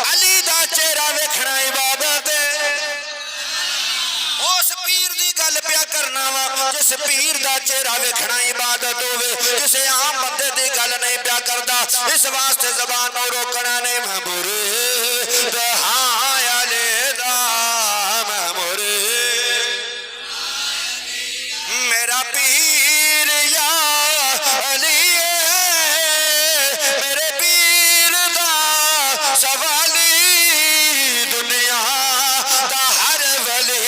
علی دا چہرہ ویکھنا عبادت ہے اس پیر دی گل پیا کرنا وا جس پیر دا چہرہ ویکھنا عبادت ہوے کسے عام بندے دی گل نہیں پیا کردا اس واسطے زبان نو روکنا نہیں مرید ہاں علی دا مرید میرا پیر یا علی میرے پیر دا سوالی دنیا دا ہر ولی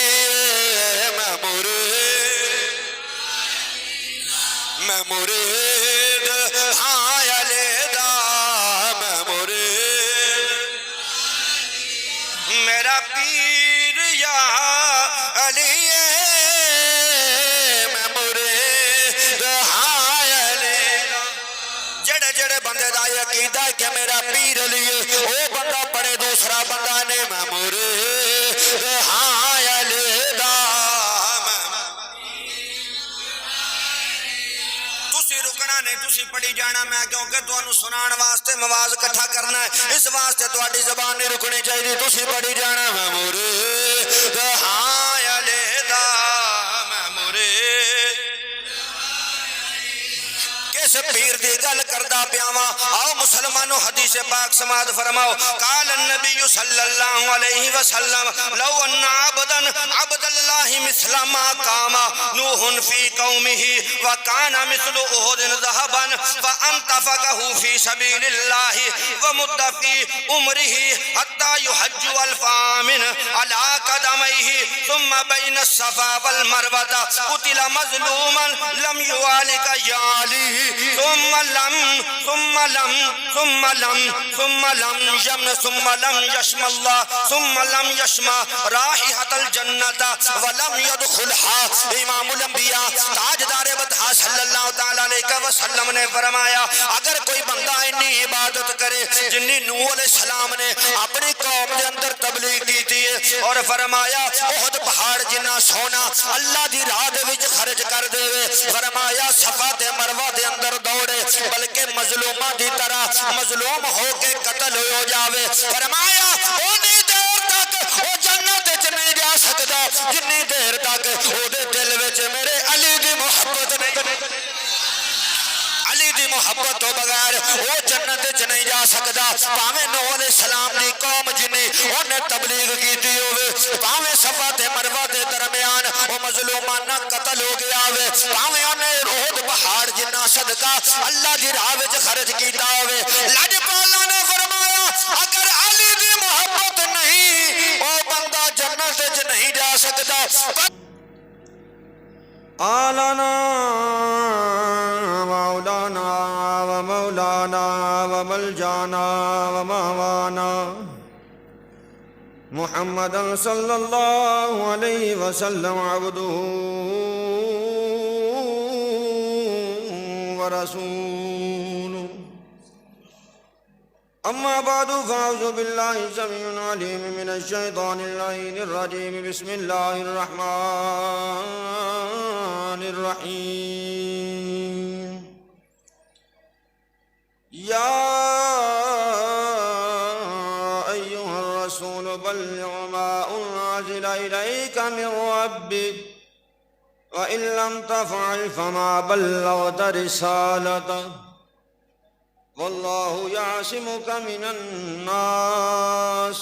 میں مرید ہاں علی دا میں مرید میرا پیر یا علی میں مرید ہاں علی دا جڑے جڑے بندے دا عقیدہ کہ میرا پیر علی او بندہ پڑے دوسرا بندہ نے میں مرید ہاں علی دا نہیں تسی پڑھی جانا میں کیونکہ تو انہوں سنان واسطے مواز کٹھا کرنا ہے اس واسطے تو اڈی زبان نہیں رکھنی چاہیے تسی پڑھی جانا میں مرید ہاں علی دا میں مرید کس پیر دی گل کردہ پیاما آؤ مسلمانو حدیث پاک سماعت فرماؤ قال النبی صلی اللہ علیہ وسلم لو ان عبد اللہ مثل ما قام نوح فی قومه وکان مثل احد ذهبا فانتفقه فی سبیل اللہ ومد فی عمره حتی یحج الفامن علی قدمیه ثم بین الصفا والمروہ قتل مظلوما لم یوالک یالی ثم لم يشم الله ثم لم يشم رائحة الجنة ولم يدخلها امام الانبیاء تاجدار بدھا صلی اللہ تعالیٰ علیہ وسلم نے فرمایا اگر کوئی بندہ انی عبادت کرے جنہی نوح علیہ السلام نے اپنی قوم کے اندر تبلیغ کی تھی اور فرمایا احد پہاڑ جنہ سونا اللہ دی راہ دے وچ خرچ کر دے فرمایا صفا تے مروہ دے اندر دوڑے بلکہ مظلومہ دی طرح مظلوم ہو کے قتل ہو جاوے فرمایا اونی دیر تک وہ جنت وچ نہیں جا سکتا جنی دیر تک او دے دل وچ میرے علی دی محبت نہیں علی دی محبت تو بغیر وہ جنت وچ نہیں جا سکتا پاویں نوح علیہ السلام دی قوم جنی انہیں تبلیغ کیتی ہوئے پاویں صفا تے مروہ دے درمیان وہ مظلومانہ قتل ہو گیا ہوئے پاویں انہیں احد پہاڑ جنہ صدقہ اللہ دی راہ وچ خرچ کیتا ہوئے لج پالا نے فرمایا اگر علی دی محبت نہیں وہ بندہ جنت وچ نہیں جا سکتا آلنا مولانا ومولانا وملجانا ومہوانا محمد صلی اللہ علیہ وسلم عبدہ ورسولہ اما بعد فاعوذ باللہ السمیع العلیم من الشیطان اللعین الرجیم بسم اللہ الرحمن الرحیم یا ایہا الرسول بلغ ما انزل الیک من ربک وَإِن لَّمْ تَفْعَلْ فَمَا بَلَّغْتَ رِسَالَتَهُ وَاللَّهُ يَعْصِمُكَ مِنَ النَّاسِ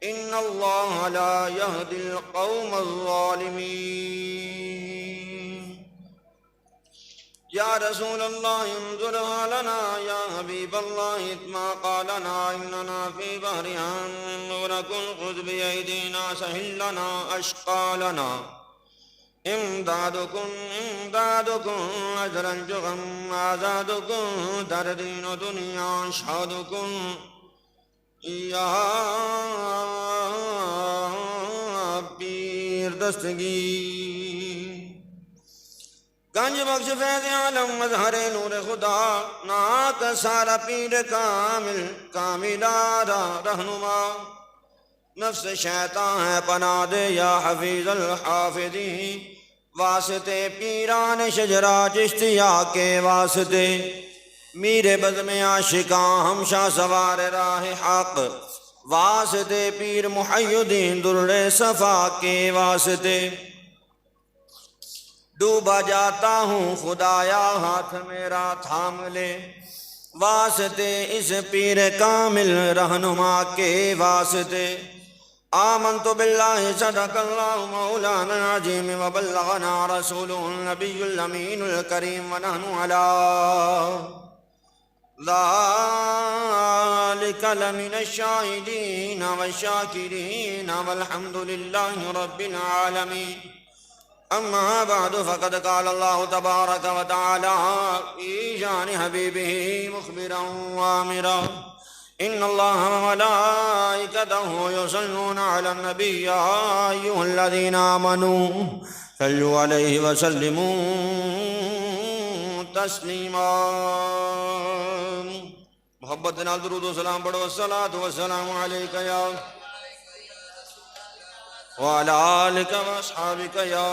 إِنَّ اللَّهَ لَا يَهْدِي الْقَوْمَ الظَّالِمِينَ يَا رَسُولَ اللَّهِ انظُرْهَا لَنَا يَا حَبِيبَ اللَّهِ اِتْمَا قَالَنَا إِنَّنَا فِي بَحْرِهَا نُورَكُمْ خُذْ بِأَيْدِينَا سَهِلْ لَنَا أَشْقَالَنَا امدادکم اجرنجغم آزادکم در دین و دنیا شادکم یا پیر دستگیر گنج بخش فیض عالم مظہر نور خدا ناک سارا پیر کامل کاملارا رہنما نفس شیطان ہے پناہ دے یا حفیظ الحافظین واسطے پیران شجرہ چشتیہ کے واسطے میرے بزم عاشقاں ہمشہ سوار راہ حق واسطے پیر محی الدین در صفا کے واسطے ڈوبا جاتا ہوں خدایا ہاتھ میرا تھام لے، واسطے اس پیر کامل رہنما کے واسطے آمنت باللہ صدق اللہ مولانا العظیم وبلغنا رسول النبی الامین الکریم ونحن علی ذالک لمن الشاہدین والشاکرین والحمد للہ رب العالمین۔ اما بعد فقد قال اللہ تبارک و تعالی فی شان حبیبہ مخبرا وامرا ان اللہ وملائکتہ یصلون علی النبی یا ایھا الذین آمنوا صلوا علیہ وسلموا تسلیما۔ محبت نال درود و سلام پڑھو، الصلاۃ والسلام علیک یا وعلی آلک واصحابک یا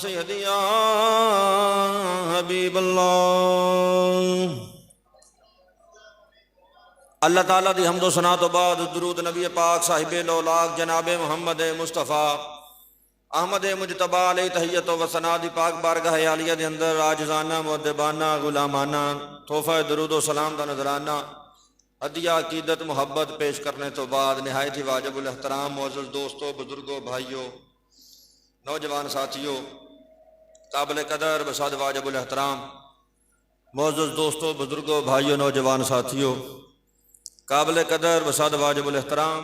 سیدی یا حبیب اللہ۔ اللہ تعالیٰ دی حمد و ثنا تو بعد درود نبی پاک صاحب لولاک جناب محمد مصطفیٰ احمد مجتبی علیہ تحیت و ثنا دی پاک بارگاہ عالیہ دے اندر عاجزانہ مؤدبانہ غلامانہ تحفہ درود و سلام دا نذرانہ ہدیہ عقیدت محبت پیش کرنے تو بعد نہایت ہی واجب الاحترام معزز دوستوں، بزرگوں، بھائیوں، نوجوان ساتھیوں، قابل قدر بساد واجب الاحترام معزز دوستوں، بزرگوں، بھائیوں، نوجوان ساتھیوں، قابل قدر بساد واجب الاحترام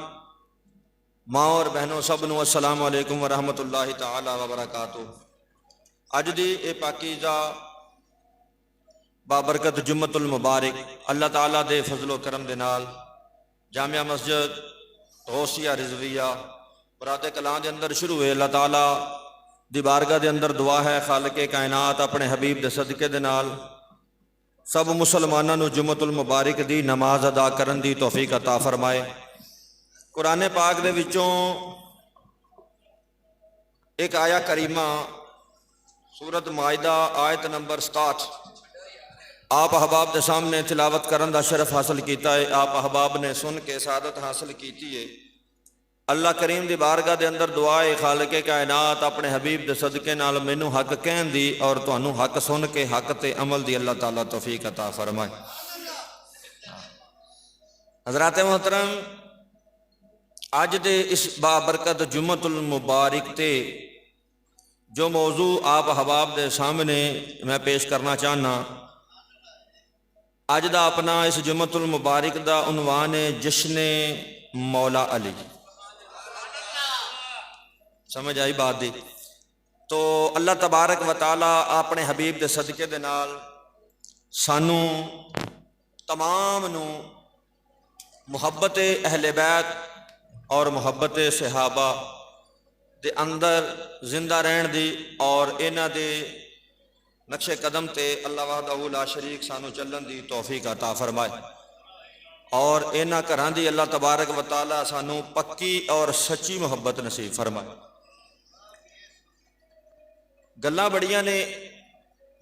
ماں اور بہنوں سب نو السلام علیکم ورحمۃ اللہ تعالی وبرکاتہ۔ اج دی اے پاکیزہ بابرکت جمعۃ المبارک اللہ تعالیٰ دے فضل و کرم دے نال جامعہ مسجد غوثیہ رضویہ برات کلاں دے اندر شروع ہوئے۔ اللہ تعالیٰ دی بارگاہ دے اندر دعا ہے خالق کائنات اپنے حبیب دے صدقے دے نال سب مسلماناں نو جمعۃ المبارک دی نماز ادا کرن دی توفیق عطا فرمائے۔ قرآن پاک دے وچوں ایک آیا کریمہ سورۃ مائدہ آیت نمبر 67 آپ احباب دے سامنے تلاوت کرن دا شرف حاصل کیتا ہے۔ آپ احباب نے سن کے سعادت حاصل کیتی ہے۔ اللہ کریم دی بارگاہ دے اندر دعا ہے خالق کائنات اپنے حبیب دے صدقے نال مینوں حق کہن دی اور تانوں حق سن کے حق تے عمل دی اللہ تعالیٰ توفیق عطا فرمائے۔ حضرات محترم، اج دے اس بابرکت جمعۃ المبارک تے جو موضوع آپ احباب دے سامنے میں پیش کرنا چاہنا، اج دا اپنا اس جمعۃ المبارک دا عنوان ہے جشن مولا علی۔ سمجھ آئی بات دی؟ تو اللہ تبارک و تعالیٰ اپنے حبیب دے صدقے دے نال سانوں تمام نو محبت اہل بیت اور محبت صحابہ دے اندر زندہ رہن دی اور انہاں دے نقش قدم تے اللہ وحدہ لا شریک سانو چلن دی توفیق عطا فرمائے اور انہاں گھراں دی اللہ تبارک و تعالیٰ سانو پکی اور سچی محبت نصیب فرمائے۔ گلاں بڑیاں نے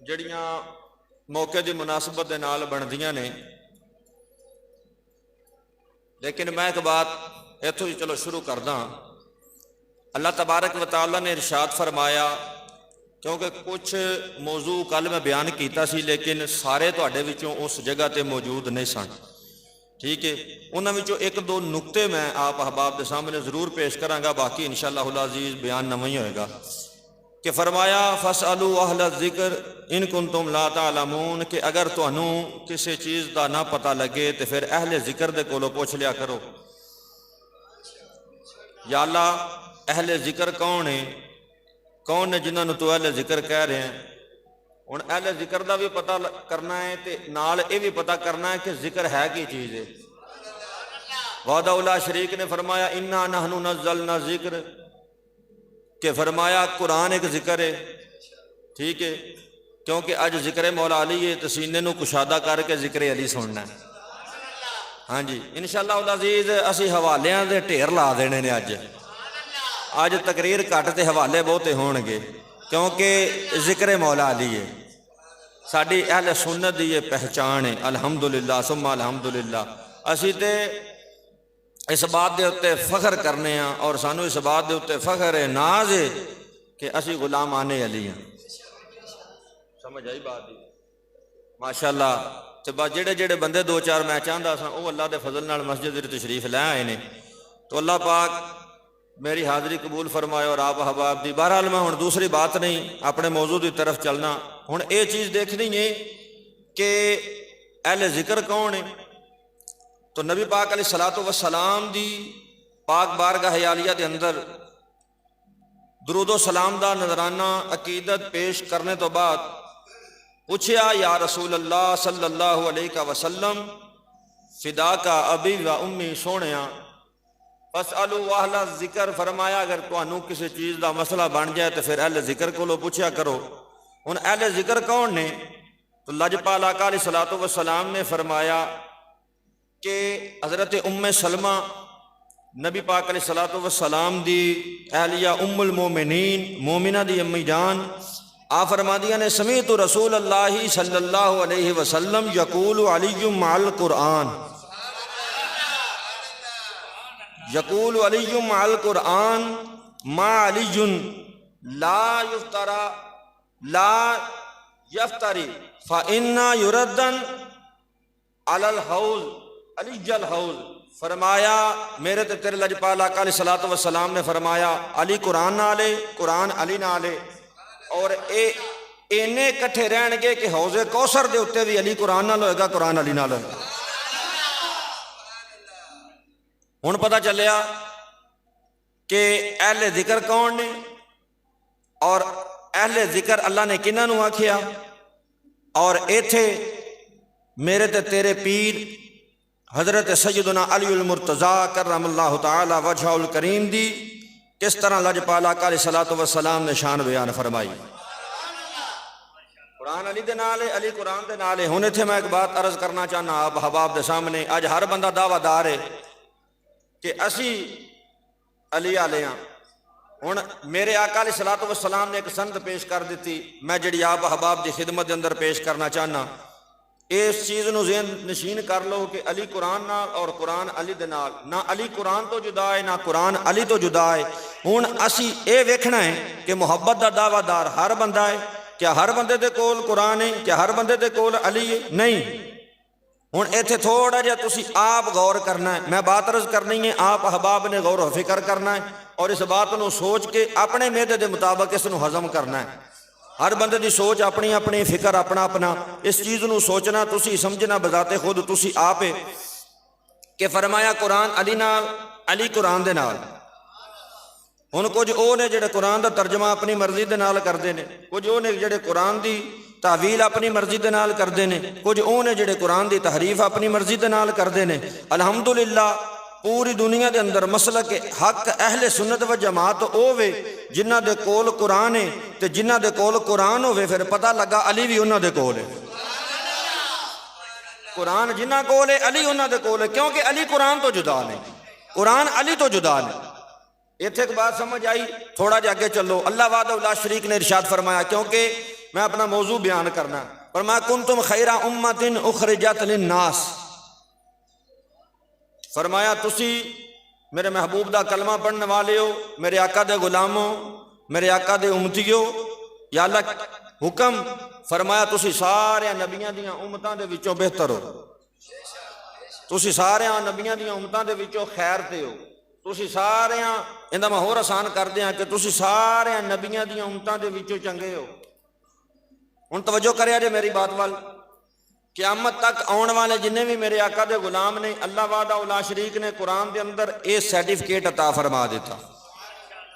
جڑیاں موقع دی مناسبت دے نال بندیاں نے، لیکن میں ایک بات ایتھوں ہی چلو شروع کردا۔ اللہ تبارک و تعالیٰ نے ارشاد فرمایا، کیونکہ کچھ موضوع کل میں بیان کیتا سی لیکن سارے تواڈے وچوں اس جگہ تے موجود نہیں سن، ٹھیک ہے؟ انہاں وچوں ایک دو نقطے میں آپ احباب دے سامنے ضرور پیش کراں گا، باقی انشاءاللہ العزیز بیان نہ ہی ہوئے گا کہ فرمایا فَاسْأَلُوا أَهْلَ الذِّكْرِ إِن كُنتُمْ لَا تَعْلَمُونَ کہ اگر تانوں کسی چیز دا نہ پتہ لگے تو پھر اہل ذکر دے کولوں پوچھ لیا کرو۔ یا اللہ اہل ذکر کون ہے؟ کون نے جنہاں نوں تو اہل ذکر کہہ رہے ہیں؟ ہن اہل ذکر دا بھی پتہ کرنا ہے تے نال یہ بھی پتہ کرنا ہے کہ ذکر ہے کی چیز ہے۔ وحدہ لا شریک نے فرمایا اِنَّا نَحْنُ نَزَّلْنَا الذِّکْرَ کہ فرمایا قرآن ایک ذکر ہے، ٹھیک ہے؟ کیونکہ اج ذکر مولا علی ہے تو سینے نو کشادہ کر کے ذکر علی سننا ہے۔ ہاں جی انشاءاللہ العزیز اسی حوالیاں دے ڈھیر لا دینے نے۔ اج تقریر گھٹ تے حوالے بہتے ہون گے کیونکہ ذکر مولا علی ہے، ساڈی اہل سنت دی یہ پہچان ہے۔ الحمدللہ ثم الحمدللہ۔ اسی تے اس بات دے اتنے فخر کرنے ہیں اور سانو اس بات دے اتنے فخر ہے ناز ہے کہ اسی غلام آنے علی ہیں. سمجھ آئی بات دی ماشاءاللہ. تو بس جڑے جڑے بندے دو چار میں چاہتا سا وہ اللہ دے فضل نال مسجد دے تشریف لے آئے نے. تو اللہ پاک میری حاضری قبول فرمائے اور آپ احباب دی. بہرحال میں ہوں دوسری بات نہیں اپنے موضوع کی طرف چلنا. ہوں یہ چیز دیکھنی ہے کہ اہل ذکر کون ہے. تو نبی پاک علیہ الصلوۃ والسلام دی پاک بارگاہ عالیہ دے اندر درود و سلام دا نذرانہ عقیدت پیش کرنے تو بعد پوچھیا یا رسول اللہ صلی اللہ علیہ وسلم فدا کا ابی و امی سونیا فاسألوا اہل ذکر. فرمایا اگر تانوں کسی چیز دا مسئلہ بن جائے تو پھر اہل ذکر کو پوچھیا کرو. ہن اہل ذکر کون نے؟ تو لجپال آقا علیہ الصلوۃ والسلام نے فرمایا کہ حضرت ام سلمہ نبی پاک علیہ الصلوۃ والسلام دی اہلیہ ام المومنین مومنہ دی امی جان آپ فرمادیاں نے سمیعت رسول اللہ صلی اللہ علیہ وسلم یقول علی مع القرآن یقول علی مع القرآن ما علی لا یفتری فإنا یردن علی الحوض علی الحوض. فرمایا میرے تے تیرے لجپال آقا علیہ الصلوۃ والسلام نے فرمایا علی قرآن نہ لے قرآن علی نہ لے اور اینے کٹھے رہن گے کہ حوض کوثر دے اتنے بھی علی قرآن نہ ہوئے گا قرآن علی نہ ہوئے گا. ہن پتہ چلیا کہ اہل ذکر کون نے اور اہل ذکر اللہ نے کنہاں نوں آکھیا. اور ایتھے میرے تے تیرے پیر حضرت سیدنا علی المرتضیٰ کرم اللہ تعالی وجہہ الکریم دی کس طرح لجپال آقا علیہ الصلوۃ والسلام نے شان بیان فرمائی. قرآن علی دے نال علی قرآن دے نال. ہن ایتھے میں ایک بات عرض کرنا چاہنا آپ احباب دے سامنے. اج ہر بندہ دعویٰ دار ہے کہ اسی علی والے ہاں. ہن میرے آقا علیہ الصلوۃ والسلام نے ایک سند پیش کر دیتی میں جڑی آپ احباب دی خدمت دے اندر پیش کرنا چاہنا. اس چیز نو ذہن نشین کر لو کہ علی قرآن نال اور قرآن علی دے نال نہ علی قرآن تو جدا ہے نہ قرآن علی تو جدا ہے. ہن اسی اے ویکھنا ہے کہ محبت دا دعویٰ دار ہر بندہ ہے. کیا ہر بندے دے کول قرآن ہے؟ کیا ہر بندے دے کول علی ہے؟ نہیں. ہن ایتھے تھوڑا جہا تسی آپ غور کرنا ہے. میں بات عرض کرنی ہے آپ احباب نے غور و فکر کرنا ہے اور اس بات نو سوچ کے اپنے معدے دے مطابق اس نو ہضم کرنا ہے. ہر بندے دی سوچ اپنی اپنی فکر اپنا اپنا. اس چیز نو سوچنا تسی سمجھنا بذات خود تسی آپ کہ فرمایا قرآن علی نال علی قرآن دے نال. ہن کچھ او نے جڑے قرآن دا ترجمہ اپنی مرضی دے نال کردے نے. کچھ او نے جڑے قرآن دی تعویل اپنی مرضی دے نال کردے نے. کچھ او نے جڑے قرآن دی تحریف اپنی مرضی دے نال کردے نے. الحمدللہ پوری دنیا دے اندر مسلک حق اہل سنت و جماعت ہوے جنہ دے کول قرآن ہے تے جنہ دے کول قرآن ہوے پھر پتہ لگا علی بھی انہاں دے کول ہے. قرآن جنہ کول ہے علی انہاں دے کول ہے کیونکہ علی قرآن تو جدا نہیں قرآن علی تو جدا نہیں. ایتھے ایک بات سمجھ آئی؟ تھوڑا جا آگے چلو. اللہ وحدہ لا شریک نے ارشاد فرمایا کیونکہ میں اپنا موضوع بیان کرنا فرمایا کنتم خیر امۃ اخرجت للناس. فرمایا تسی میرے محبوب دا کلمہ پڑھنے والے ہو میرے آقا دے غلاموں میرے آقا دے امتیو. یا اللہ حکم فرمایا تسی سارے نبیاں دیاں امتاں دے وچوں بہتر ہو. تسی سارے نبیاں دیاں امتاں دے وچوں خیر تے ہو. تسی سارے اندا میں ہور آسان کر دیاں کہ تسی سارے نبیاں دیاں امتاں دے وچوں چنگے ہو. ہن توجہ کریا جے میری بات وال. قیامت تک آن والے جنہیں بھی میرے آقا دے غلام نے اللہ وحدہ لا شریک نے قرآن دے اندر اے سرٹیفکیٹ عطا فرما دیتا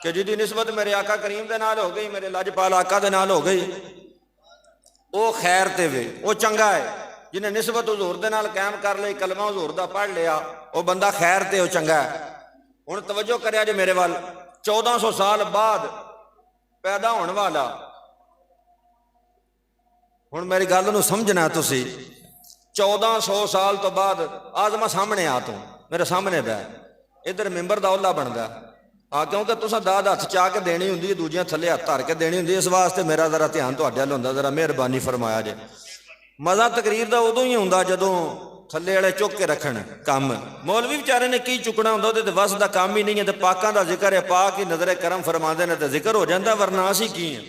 کہ جدی نسبت میرے آقا کریم دے نال ہو گئی میرے لاجپال آقا دے نال ہو گئی او خیر تے وے او چنگا ہے. جنہیں نسبت حضور دے نال قائم کر لئی کلمہ حضور دا پڑھ لیا او بندہ خیر تے او چنگا ہے. ہن توجہ کریا جے میرے وال. 1400 سال بعد پیدا ہونے والا ہن میری گل نو سمجھنا تسی 1400 سال تو بعد آزما سامنے آ تو میرے سامنے بہ ادھر ممبر دا اولا بندا کیونکہ تساں داد ہاتھ چاہ کے دینی ہوندی دوجیاں تھلے ہاتھ دھر کے دینی ہوندی. اس واسطے میرا ذرا دھیان تہاڈے ول ہوندا ذرا مہربانی فرمایا جے. مزہ تقریر دا ادوں ہی ہوندا جدوں تھلے والے چک کے رکھن کام مولوی بیچارے نے کی چکنا ہوندا تے بس دا کام ہی نہیں ہے تے پاکاں دا ذکر ہے پاک ہی نظر کرم فرماندے نے تے ذکر ہو جاندا ورنہ اسی کی ہیں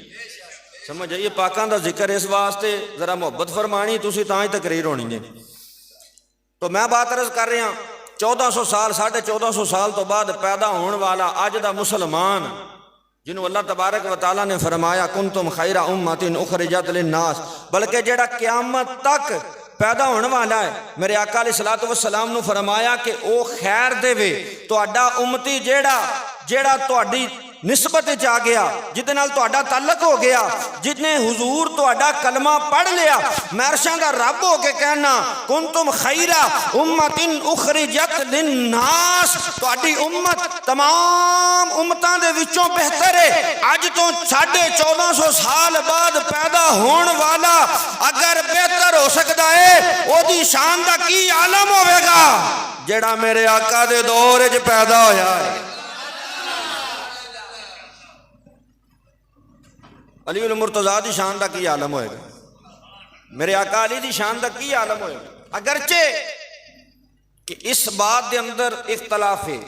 سمجھ آئیے پاکاں دا ذکر اس واسطے ذرا محبت فرمانی تسی تاں ہی تقریر ہونی ہے تو میں بات عرض کر رہا 1400 سال 1450 سال تو بعد پیدا ہون والا اج دا مسلمان جنہوں اللہ تبارک و تعالیٰ نے فرمایا کنتم خیر امۃ اخرجت للناس بلکہ جیڑا قیامت تک پیدا ہونے والا ہے میرے آقا علیہ الصلوۃ والسلام نے فرمایا کہ او خیر دے وے تہاڈا امتی جیڑا تہاڈی نسبت آ گیا جہدے نال تہاڈا تعلق ہو گیا جتنے حضور تہاڈا کلمہ پڑھ لیا میں عرشاں دا رب ہو کے کہنا کنتم خیر امۃ اخرجت للناس تہاڈی امت تمام امتاں دے وچوں بہتر ہے اج تو 1450 سال بعد پیدا ہون والا اگر بہتر ہو سکدا ہے او دی شان دا کی عالم ہوے گا جیڑا میرے آقا دے دور وچ پیدا ہویا ہے علی المرتضیٰ دی شان دا کی عالم ہوئے گا میرے آقا علی دی شان دا کی عالم ہوئے گا اگرچہ کہ اس بات دے اندر اختلاف ہے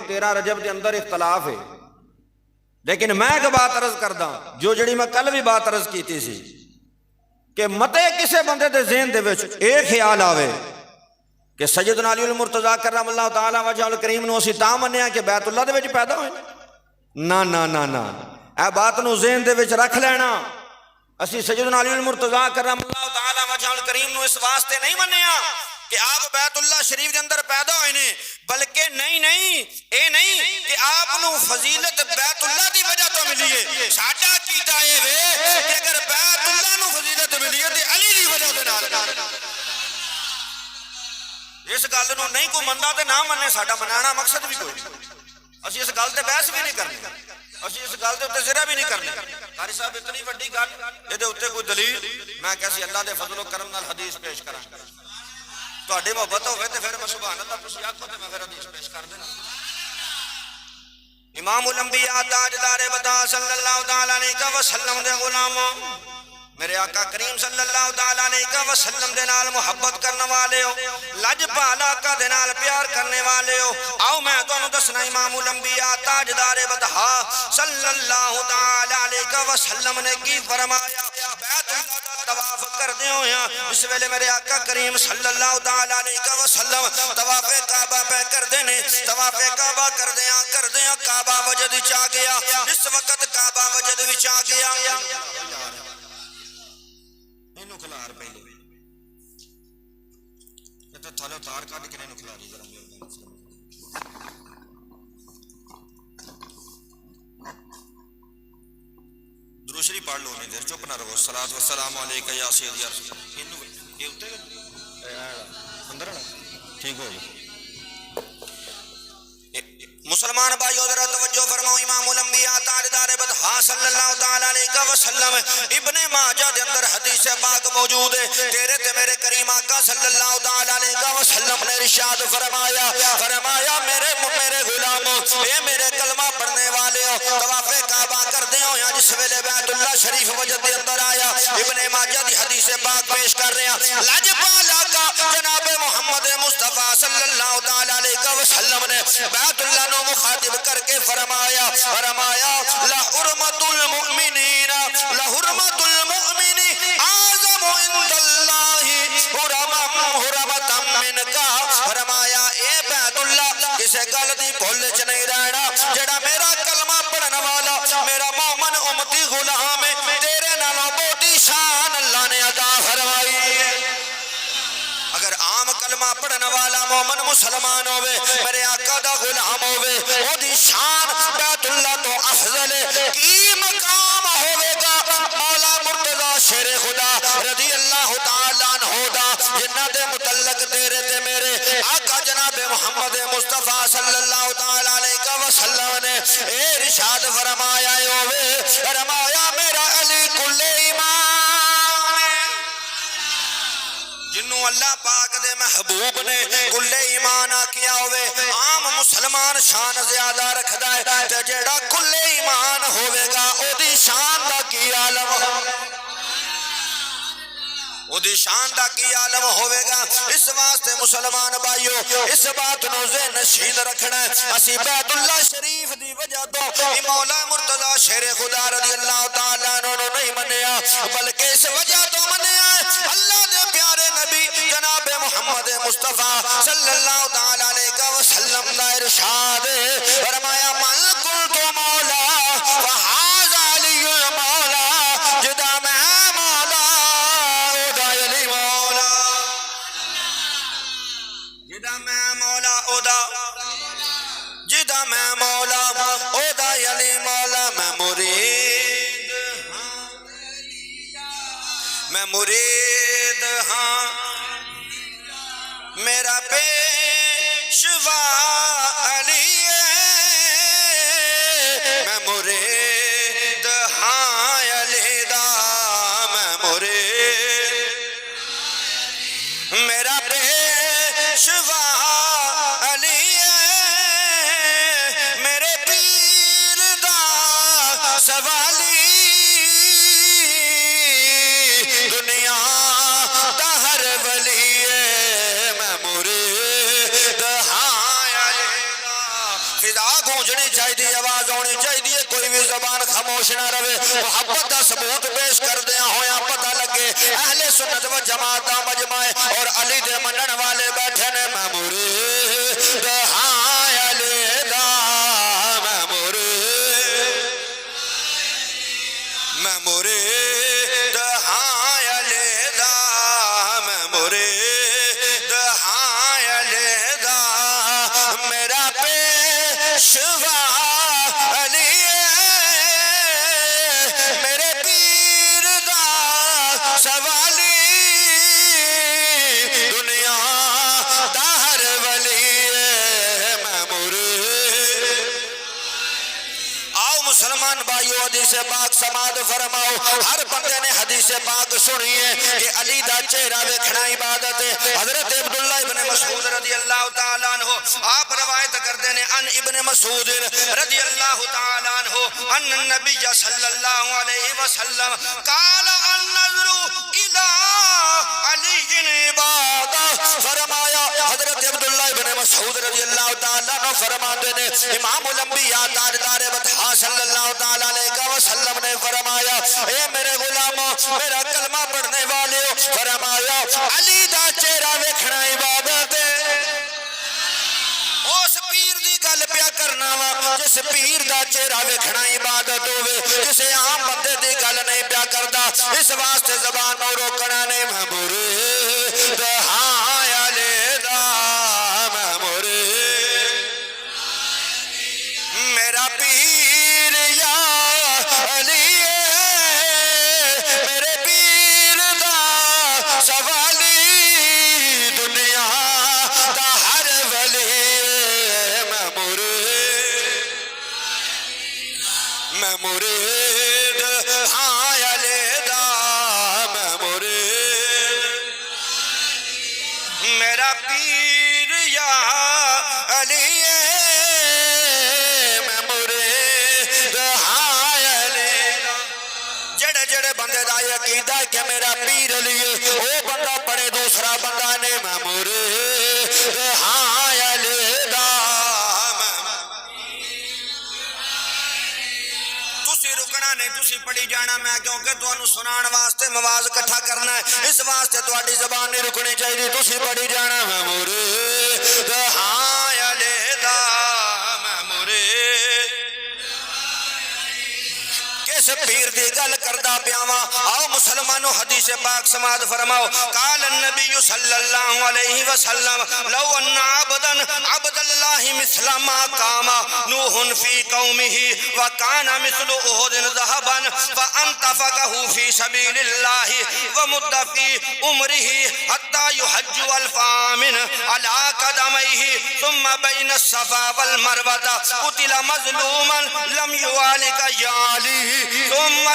13 رجب دے اندر اختلاف ہے لیکن میں ایک بات عرض کردا جو جڑی میں کل بھی بات عرض کیتی سی کہ متے کسے بندے دے ذہن دے وچ ایک خیال آوے کہ سیدنا علی المرتضیٰ کرم اللہ تعالی وجہ الکریم نو اسی تاں منیا کہ بیت اللہ دے وچ پیدا ہوئے نا نا نا نا اے بات نو ذہن دے وچ رکھ لینا اسی سیدنا علی المرتضیٰ کرم اللہ تعالی وجہ الکریم نو اس واسطے نہیں منیا کہ آپ بیت اللہ شریف دے اندر پیدا ہوئے نے بلکہ نہیں اے نہیں کہ آپ نو فضیلت بیت اللہ دی وجہ تو ملی ہے ساڈا کیتا اے وے کہ اگر بیت اللہ نو فضیلت ملی ہے تے علی دی وجہ دے نال اس گل نو نہیں کوئی مندا تے نہ مننے ساڈا منانا مقصد بھی کوئی نہیں اسی اس گل تے بحث بھی نہیں کرنی اسی اس گل دے اوتے ذرا بھی نہیں کرنی قاری صاحب اتنی وڈی گل اے دے اوتے کوئی دلیل میں کیسی اللہ دے فضل و کرم نال حدیث پیش کراں تہاڈی محبت ہوے تے پھر میں سبحان اللہ تسی آکھو تے میں پھر حدیث پیش کر دینا امام الانبیاء تاجدار بتا صلی اللہ تعالی علیہ وسلم دے غلاموں میرے آقا کریم صلی اللہ تعالی علیہ وسلم دے نال محبت کرنے والے ہو لج پال آقا دے نال پیار کرنے والے ہو آؤ میں تانوں دسنا امام الانبیاء تاجدار بدہا صلی اللہ تعالی علیہ وسلم نے کی فرمایا بیت اللہ دا طواف کردے ہویا اس ویلے میرے آقا کریم صلی اللہ تعالی علیہ وسلم طواف کعبہ پہ کردے نے طواف کعبہ کردیاں کعبہ وجد وچ آ گیا اس وقت کعبہ وجد وچ آ گیا اینو کھلار پہلے یہ تو تھالے اتار کٹ کے اینو کھلاری ذرا درود شریف پڑھ لو نہیں دیر چپ نہ رہو صلاۃ و سلام علیکہ یا سیدی یا رسول اینو یہ اوتے اندر ٹھیک ہو گیا مسلمان بھائیو ذرا توجہ فرماؤ امام الانبیاء تاجدار بدہا صلی اللہ تعالی علیہ وسلم ابن ماجہ دے اندر حدیث پاک موجود ہے تیرے تے میرے کریم آقا صلی اللہ تعالی علیہ وسلم نے ارشاد فرمایا میرے غلاموں اے میرے کلمہ پڑھنے والے ہو طواف کعبہ کردے ہو یا جس ویلے بیت اللہ شریف وجد دے اندر آیا ابن ماجہ دی حدیث پاک پیش کر رہے ہیں لاجپال آقا جناب محمد مصطفیٰ صلی اللہ تعالی علیہ وسلم نے بیت اللہ نو مخاطب کر کے فرمایا لحرمت المؤمنین لحرمت المؤمن اعظم عند اللہ حرمتا منکا فرمایا اے بیت اللہ کسے گل دی بھول چ نہیں رہنا جڑا میرا کلمہ پڑھن والا میرا مومن امتی غلام ہے تیرے نالوں بہتی شان اللہ نے عطا فرمائی ہے اگر عام کلمہ پڑھن والا مومن مسلمان ہوئے میرے آقا دا غلام ہوئے وہ دی شان بیت اللہ تو افضل ہے کی مقام ہوئے گا مولا مرتضیٰ شیر خدا رضی اللہ تعالیٰ عنہ دا جنہ دے متعلق تیرے تے میرے آقا جناب محمد مصطفیٰ صلی اللہ تعالیٰ علیہ وسلم نے ارشاد فرمایا میرا علی کل ایمان جنوں اللہ پاک دے محبوب نے کل ایمان آکیا ہوئے عام مسلمان شان زیادہ رکھدا ہے تے جیڑا کل ایمان ہوئے گا او دی شان دا کی عالم ਉਹਦੀ ਸ਼ਾਨ ਦਾ ਕੀ ਆਲਮ ਹੋਵੇਗਾ। ਇਸ ਵਾਸਤੇ ਮੁਸਲਮਾਨ ਭਾਈਓ ਇਸ ਬਾਤ ਨੂੰ ਜ਼ਿਹਨ ਨਸ਼ੀਨ ਰੱਖਣਾ। ਅਸੀਂ ਬੈਤੁੱਲਾ ਸ਼ਰੀਫ ਦੀ ਵਜ੍ਹਾ ਤੋਂ ਮੌਲਾ ਮੁਰਤਜ਼ਾ ਸ਼ੇਰ ਖੁਦਾ ਰਜ਼ੀ ਅੱਲਾਹ ਤਾਲਾ ਨੂੰ ਨਹੀਂ ਮੰਨਿਆ, ਬਲਕਿ ਇਸ ਵਜ੍ਹਾ ਤੋਂ ਮੰਨਿਆ اللہ دے پیارے نبی جناب محمد مصطفیٰ صلی اللہ تعالیٰ علیہ وسلم دا ارشاد فرمایا من قلت مولا فہذا علی مولا جدا میں مولا اودا علی مولا جدا میں مولا اودا جدا میں مولا اودا علی مولا میں مرید ہاں میرا پیشوا علی ہے میں مرید ہاں علی دا میں مرید میرا پیشوا علی ہے میرے پیر دا سوالی آواز ہونی چاہیے، کوئی بھی زبان خاموش نہ رہے۔ محبت کا ثبوت پیش کردیا ہویا پتہ لگے اہل سنت و جماعت دا مجمع اور علی دے منن والے بیٹھے نے میں مرید ہاں علی دا میں مرید ہاں علی دا میں مرید ہاں علی دا میرا پیشوا حدیث پاک سماعت فرماؤ۔ ہر بندے نے حدیث پاک سنی ہے کہ علی دا چہرہ ویکھنا عبادت ہے۔ حضرت عبداللہ ابن مسعود رضی اللہ تعالیٰ عنہ آپ روایت کرتے ہیں ان ابن مسعود رضی اللہ تعالیٰ عنہ ان النبی صلی اللہ علیہ وسلم قال النظر الى علی عبادہ، فرمایا حضرت عبداللہ ابن مسعود رضی اللہ تعالیٰ عنہ فرماتے ہیں امام الانبیاء تاجدار بطحا صلی اللہ تعالیٰ علیہ وسلم نے فرمایا اے میرے غلاموں میرا کلمہ پڑھنے والے فرمایا علی دا چہرہ ویکھنا عبادت ہے۔ اس پیر دی گل پیا کرنا وا جس پیر دا چہرہ ویکھنا عبادت ہوے، کسے عام بندے دی گل نہیں پیا کردا، اس واسطے زبان نو روکنا نہیں۔ میں مرید ہاں علی دا میں مرید میرا پیر یا علی میرے پیر دا سوالی دنیا دا ہر ولی میں مرید ہاں علی دا میں مرید میرا پیر یا علی کہ میرا پیر علی وہ بندہ پڑے دوسرا بندہ نے میں مرید ہاں علی دا تسی رکنا نہیں، تسی پڑھی جانا میں کیونکہ تو انہوں سنان واسطے مواز کٹھا کرنا ہے، اس واسطے تو آٹی زبان نہیں رکنی چاہیے، تسی پڑھی جانا میں مرید ہاں علی دا میں مرید کس پیر دی گل کردا پیاواں۔ آؤ مسلمانوں حدیث پاک سماعت فرماؤ۔ قال النبی صلی اللہ علیہ وسلم لو ان عبدا عبد اللہ مثل ما قام نوح فی قومه وکان مثل احد ذهبا فانتفقه فی سبیل اللہ ومد فی عمره حتی یحج الفامن على قدمیه ثم بین الصفا والمروہ قتل مظلوما لم یوالک یالی ثم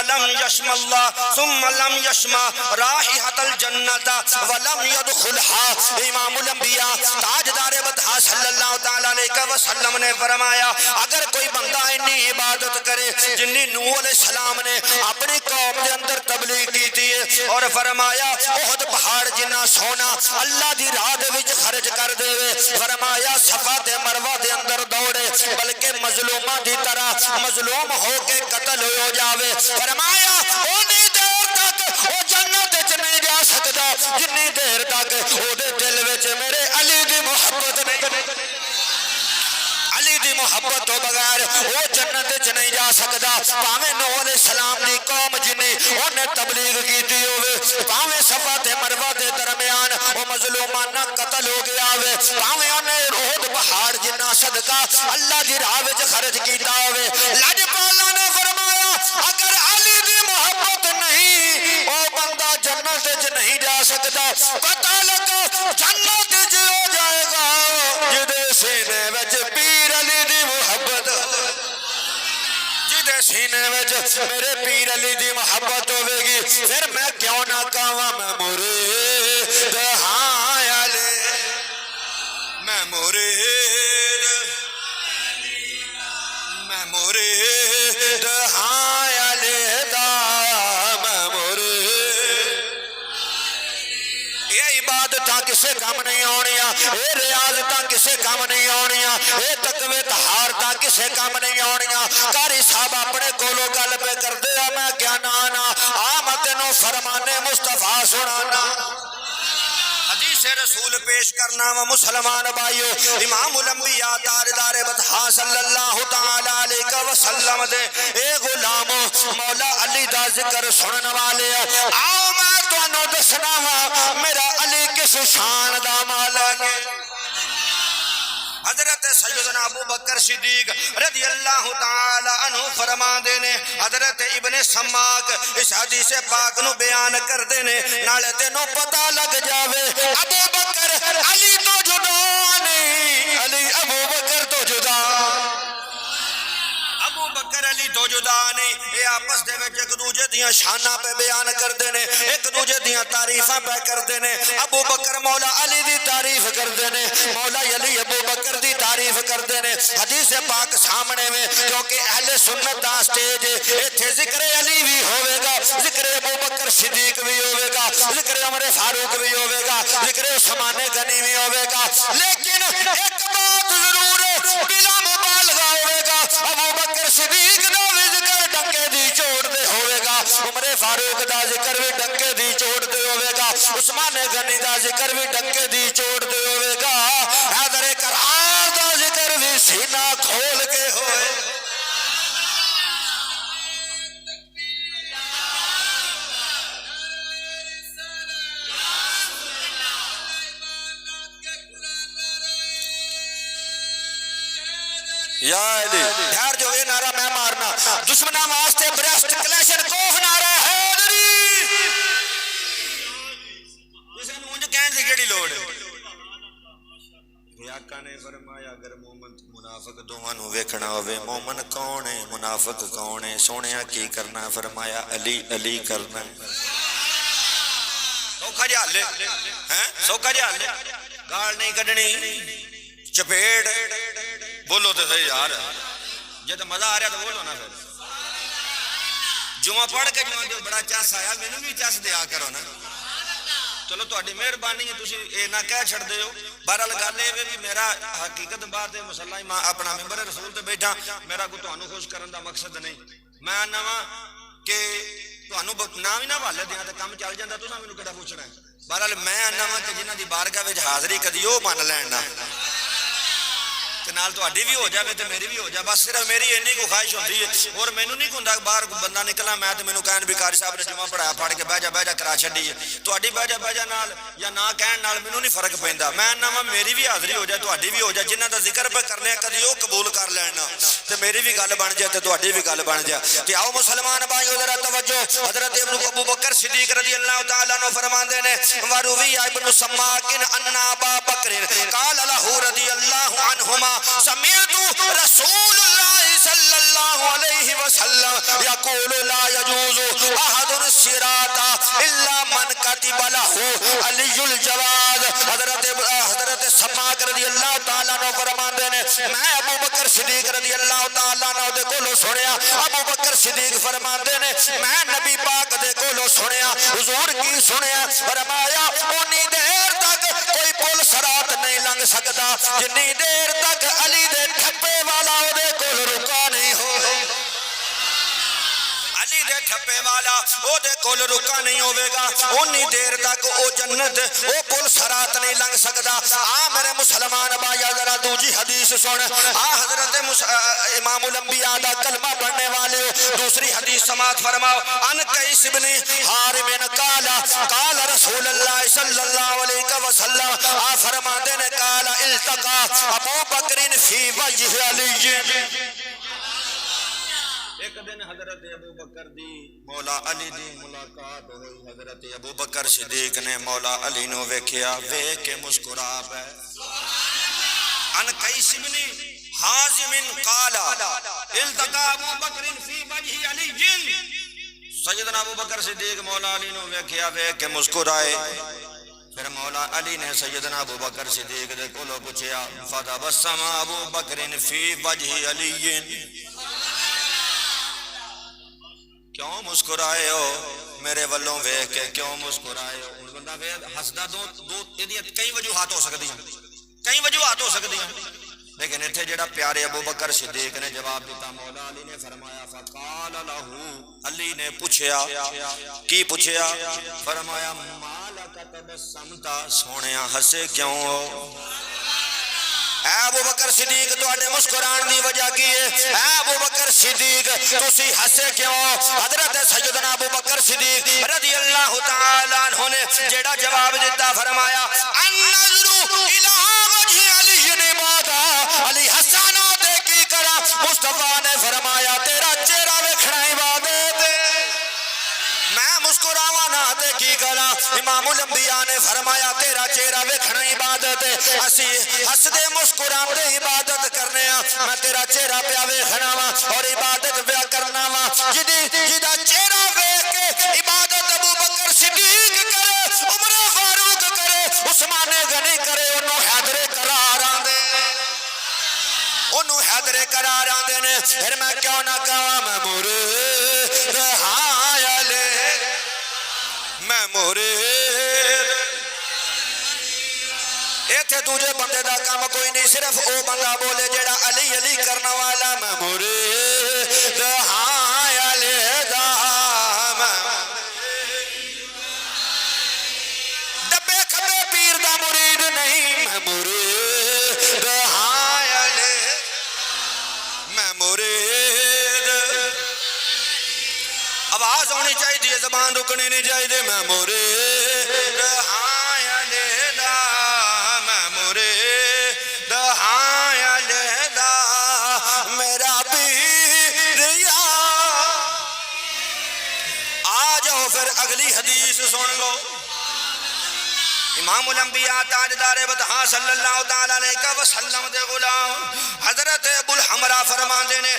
لم يشم الله ثم لم يشم رائحة الجنة ولم يدخلها. امام الانبیاء تاجدار بطحا صلی اللہ تعالیٰ علیہ وسلم نے فرمایا اگر کوئی بندہ انی عبادت کرے جنی نوح علیہ السلام نے اپنی قوم کے اندر تبلیغ کی تھی اور فرمایا احد پہاڑ جنہ سونا اللہ دی راہ دے وچ خرچ کر دے، فرمایا صفا تے مروہ دے اندر دوڑے بلکہ مظلومہ دی طرح مظلوم ہو کے قتل ہو جاوے، فرمایا اونی دیر تک وہ جنت وچ نہیں جا سکدا جنی دیر تک او دے دل وچ میرے علی دی محبت نہیں، علی دی محبت تو بغیر وہ جنت وچ نہیں جا سکدا. پاویں نوح علیہ السلام دی قوم جنی اونے تبلیغ کیتی ہوے، پاویں صفا تے مروہ دے درمیان وہ مظلومانہ قتل ہو گیا ہوے، پاویں اونے احد پہاڑ جنہ صدقہ اللہ دی راہ وچ خرچ کیتا ہوے، لاجپالا نے فرمایا اگر علی دی محبت نہیں او بندہ جنت وچ نہیں جا سکدا. پتہ لگا جنت وچ ہو جائے گا جدے سینے وچ پیر علی دی محبت، جدے سینے وچ میرے پیر علی دی محبت ہوے گی. پھر میں کیوں نہ کہواں میں مرید ہاں علی، میں مرید، میں مرید ہاں علی دا، میں مرید. یہ عبادتاں کسے کام نہیں آنیاں، یہ ریاضتاں کسے کام نہیں آنیاں، یہ تقوی طہارتاں کسے کام نہیں آنیاں. قاری صاحب اپنے کولو گل پہ کر دے میں کیا نانا آمد نو فرمانے مصطفیٰ سنانا، حدیث رسول پیش کرنا و مسلمان بھائیو. امام الانبیاء تاجدار بطحا صلی اللہ تعالیٰ علیہ وسلم دے اے غلام مولا علی دا ذکر سنن والے آؤ میں تو انو دسنا وا میرا علی کس شان دا مالک ہے. حضرت سیدنا ابو بکر صدیق رضی اللہ تعالی عنہ فرما دینے، حضرت ابن سماک اس حدیث پاک نو بیان کر دینے نالے تینوں پتہ لگ جاوے ابو بکر علی تو جدا نہیں، علی ابو بکر تو جدا، ابو بکر علی تو جدا نہیں. یہ آپس دے وچ ایک دوجے دیاں شاناں پہ بیان کر دینے، ایک دوجے دیاں تعریفاں پہ کر دینے. ابو بکر مولا علی دی تعریف کر دینے، مولا علی ابو بکر دی تعریف کر دینے. حدیث پاک سامنے میں کیونکہ اہل سنت دا سٹیج ایتھے ذکر علی بھی ہوئے گا، ذکر ابو بکر صدیق بھی ہوئے گا، ذکر عمر فاروق بھی ہوئے گا، ذکر عثمان غنی بھی ہوئے گا، لیکن ایک بات ضرور بلا مبالغہ ہوئے گا ابو بکر صدیق دا بھی ذکر ڈنکے دی چوڑ دے ہوئے گا، عمر فاروق دا ذکر بھی ڈنکے دی چوڑ دے ہوئے گا، عثمان غنی دا ذکر بھی ڈنکے دی چوڑ دے ہوئے گا، حیدر کرار دا ذکر بھی سینہ کھول کے ہوئے. یا علی ٹھہر جو یہ نعرہ میں مارنا دشمنہ واسطے بریسٹ کلیشن کوف نعرہ حیدری، اسے مجھے کہنے سے کیڑی لوڑ ہے. آقا نے فرمایا اگر مومن منافق دوہاں نو ویکھنا ہوئے مومن کون ہے منافق کون ہے، سونیا کی کرنا، فرمایا علی علی کرنا. سوکھا جا لے سوکھا جا لے، گال نہیں کڈنی، چپیڑ بولو تو صحیح یار، جب مزہ آ رہا تو بولو نا. پھر جمعہ پڑھ کے جمعہ بڑا چس آیا مینوں بھی چس دیا کرو نا. چلو تہاڈی مہربانی ہے تسی اے نہ کہہ چھڑ دے ہو. بہرحال گل اے بھی میرا حقیقت بات ہے مسلح اپنا ممبر رسول تے بیٹھا، میرا کوئی تہانوں خوش کرن دا مقصد نہیں. میں آنا وا کہ تہانوں نہ بھی نہ حوالے دیاں تے کم چل جاندا، تساں مینوں کیڑا پوچھنا ہے. بہرحال میں آنا وا کہ جنہاں دی بارگاہ وچ حاضری کدی او من لین نا تے نال تہاڈی بھی ہو جاوے تے میری بھی ہو جائے. بس صرف میری اینی کو خواہش ہوندی ہے، اور مینوں نہیں ہوندا باہر بندہ نکلا میں تے مینوں کہن بھی قاری صاحب نے جمعہ پڑھایا پڑھ کے بہ جا کرا چھڈی ہے. تہاڈی بہ جا نال یا نہ کہن نال مینوں نہیں فرق پیندا. میں نہ میری بھی حاضری ہو جائے تہاڈی بھی ہو جائے، جنہاں دا ذکر پہ کرنے کدی او قبول کر لینا تے میری بھی گل بن جائے تے تہاڈی بھی گل بن جائے. تے آؤ مسلمان بھائیو ذرا توجہ، حضرت ابو بکر صدیق رضی اللہ تعالیٰ عنہ فرماندے نے وروی ابن سماک ان ابا بکر بکر قال له رضی اللہ عنہما سمعت رسول اللہ صلی اللہ علیہ وسلم یقول لا يجوز احد الصراط الا من كتب له علی الجواد. حضرت سماک رضی اللہ تعالیٰ عنہ فرماندے نے میں ابو بکر صدیق رضی اللہ تعالیٰ عنہ دے کولوں سنیا. ابو بکر صدیق فرماندے نے میں نبی پاک دے کولوں سنیا. حضور کی سنیا؟ فرمایا اونی دیر تک کوئی پل صراط نہیں لنگ سکتا جنی دیر تک علی دے ٹھپے والا او دے کول رکا نہیں ہو. علی دے ٹھپے والا او دے کول رکا نہیں ہوے گا اونی دیر تک او جنت او پل صراط نہیں لنگ سکتا. میرے مسلمان بھائی ذرا دوسری حدیث سن. حضرت امام الانبیاء دا کلمہ پڑھنے والے دوسری حدیث سماعت فرماؤ. ان قیس بن حارم قال رسول اللہ صلی اللہ علیہ وسلم فرماتے نے قال التقى ابو بکر فی وجہ علی. ایک دن حضرت ابو بکر دی مولا علی دی ملاقات ہوئی. حضرت ابو بکر صدیق نے مولا علی نو ویکھیا ویکھ کے مسکرا پے. ان قیس بن حازم قال التقى ابو بکر فی وجہ علی. سیدنا ابو بکر صدیق مولا علی نو ویکھیا ویکھ کے مسکرائے. پھر مولا علی نے سیدنا ابو بکر صدیق دے کولوں پوچھیا فتبسم ابو بکر فی وجہ علی. کیوں مسکرائے ہو میرے والوں ویکھ کے کیوں مسکرائے ہو؟ بندہ ہسدا دو کئی وجوہات ہو سکتی ہیں کئی وجوہات ہو سکتی ہیں لیکن اتنے جڑا پیارے ابو بکر صدیق نے جواب دیتا. مولا علی نے فرمایا فقال له علی نے پوچھیا کی پوچھیا؟ فرمایا مالک تبسمت سونیا ہسے کیوں ہو؟ اے ابو بکر صدیق تواڈے مسکران دی وجہ کی ہے؟ اے ابو بکر صدیق تسی ہسے کیوں؟ حضرت سیدنا ابو بکر صدیق رضی اللہ تعالی عنہ نے جیڑا جواب دیتا فرمایا النظر الی وجہ علی نے مادا علی حسانہ دے کی کرا. مصطفیٰ نے فرمایا تیرا چہرہ ویکھنا عبادت میں مسکراواں نہ تے کی کرا. امام الانبیاء نے فرمایا تیرا چہرہ ویکھنا عبادت ہے اسی ہسدے مسکراندے عبادت کرنے ہاں. میں تیرا چہرہ پیا ویکھنا وا اور عبادت پیا کرنا وا. جدا چہرہ ویکھ کے عبادت ابو بکر صدیق کرے عمر فاروق کرے عثمان غنی کرے انہوں حیدر قرار آندے انہوں حیدر قرار آندے نے. پھر میں کیوں نہ کہاں میں مرید ہاں لے میں مرید. ایتھے دوجے بندے دا کام کوئی نہیں صرف او بندہ بولے جیڑا علی علی کرنا والا. میں مرید ہاں علی دا ڈبے کھبے پیر دا مرید نہیں. میں مرید ہاں علی میں مرید. آواز ہونی چاہیے زبان رکنی نہیں چاہیے. میں مرید ہاں علی دا میں مرید ہاں علی دا میرا پیر یا. آ جاؤ پھر اگلی حدیث سن لو. امام الانبیاء تاجدار بطحا صلی اللہ تعالی علیہ وسلم دے غلام حضرت ابو الحمرہ فرماندے نے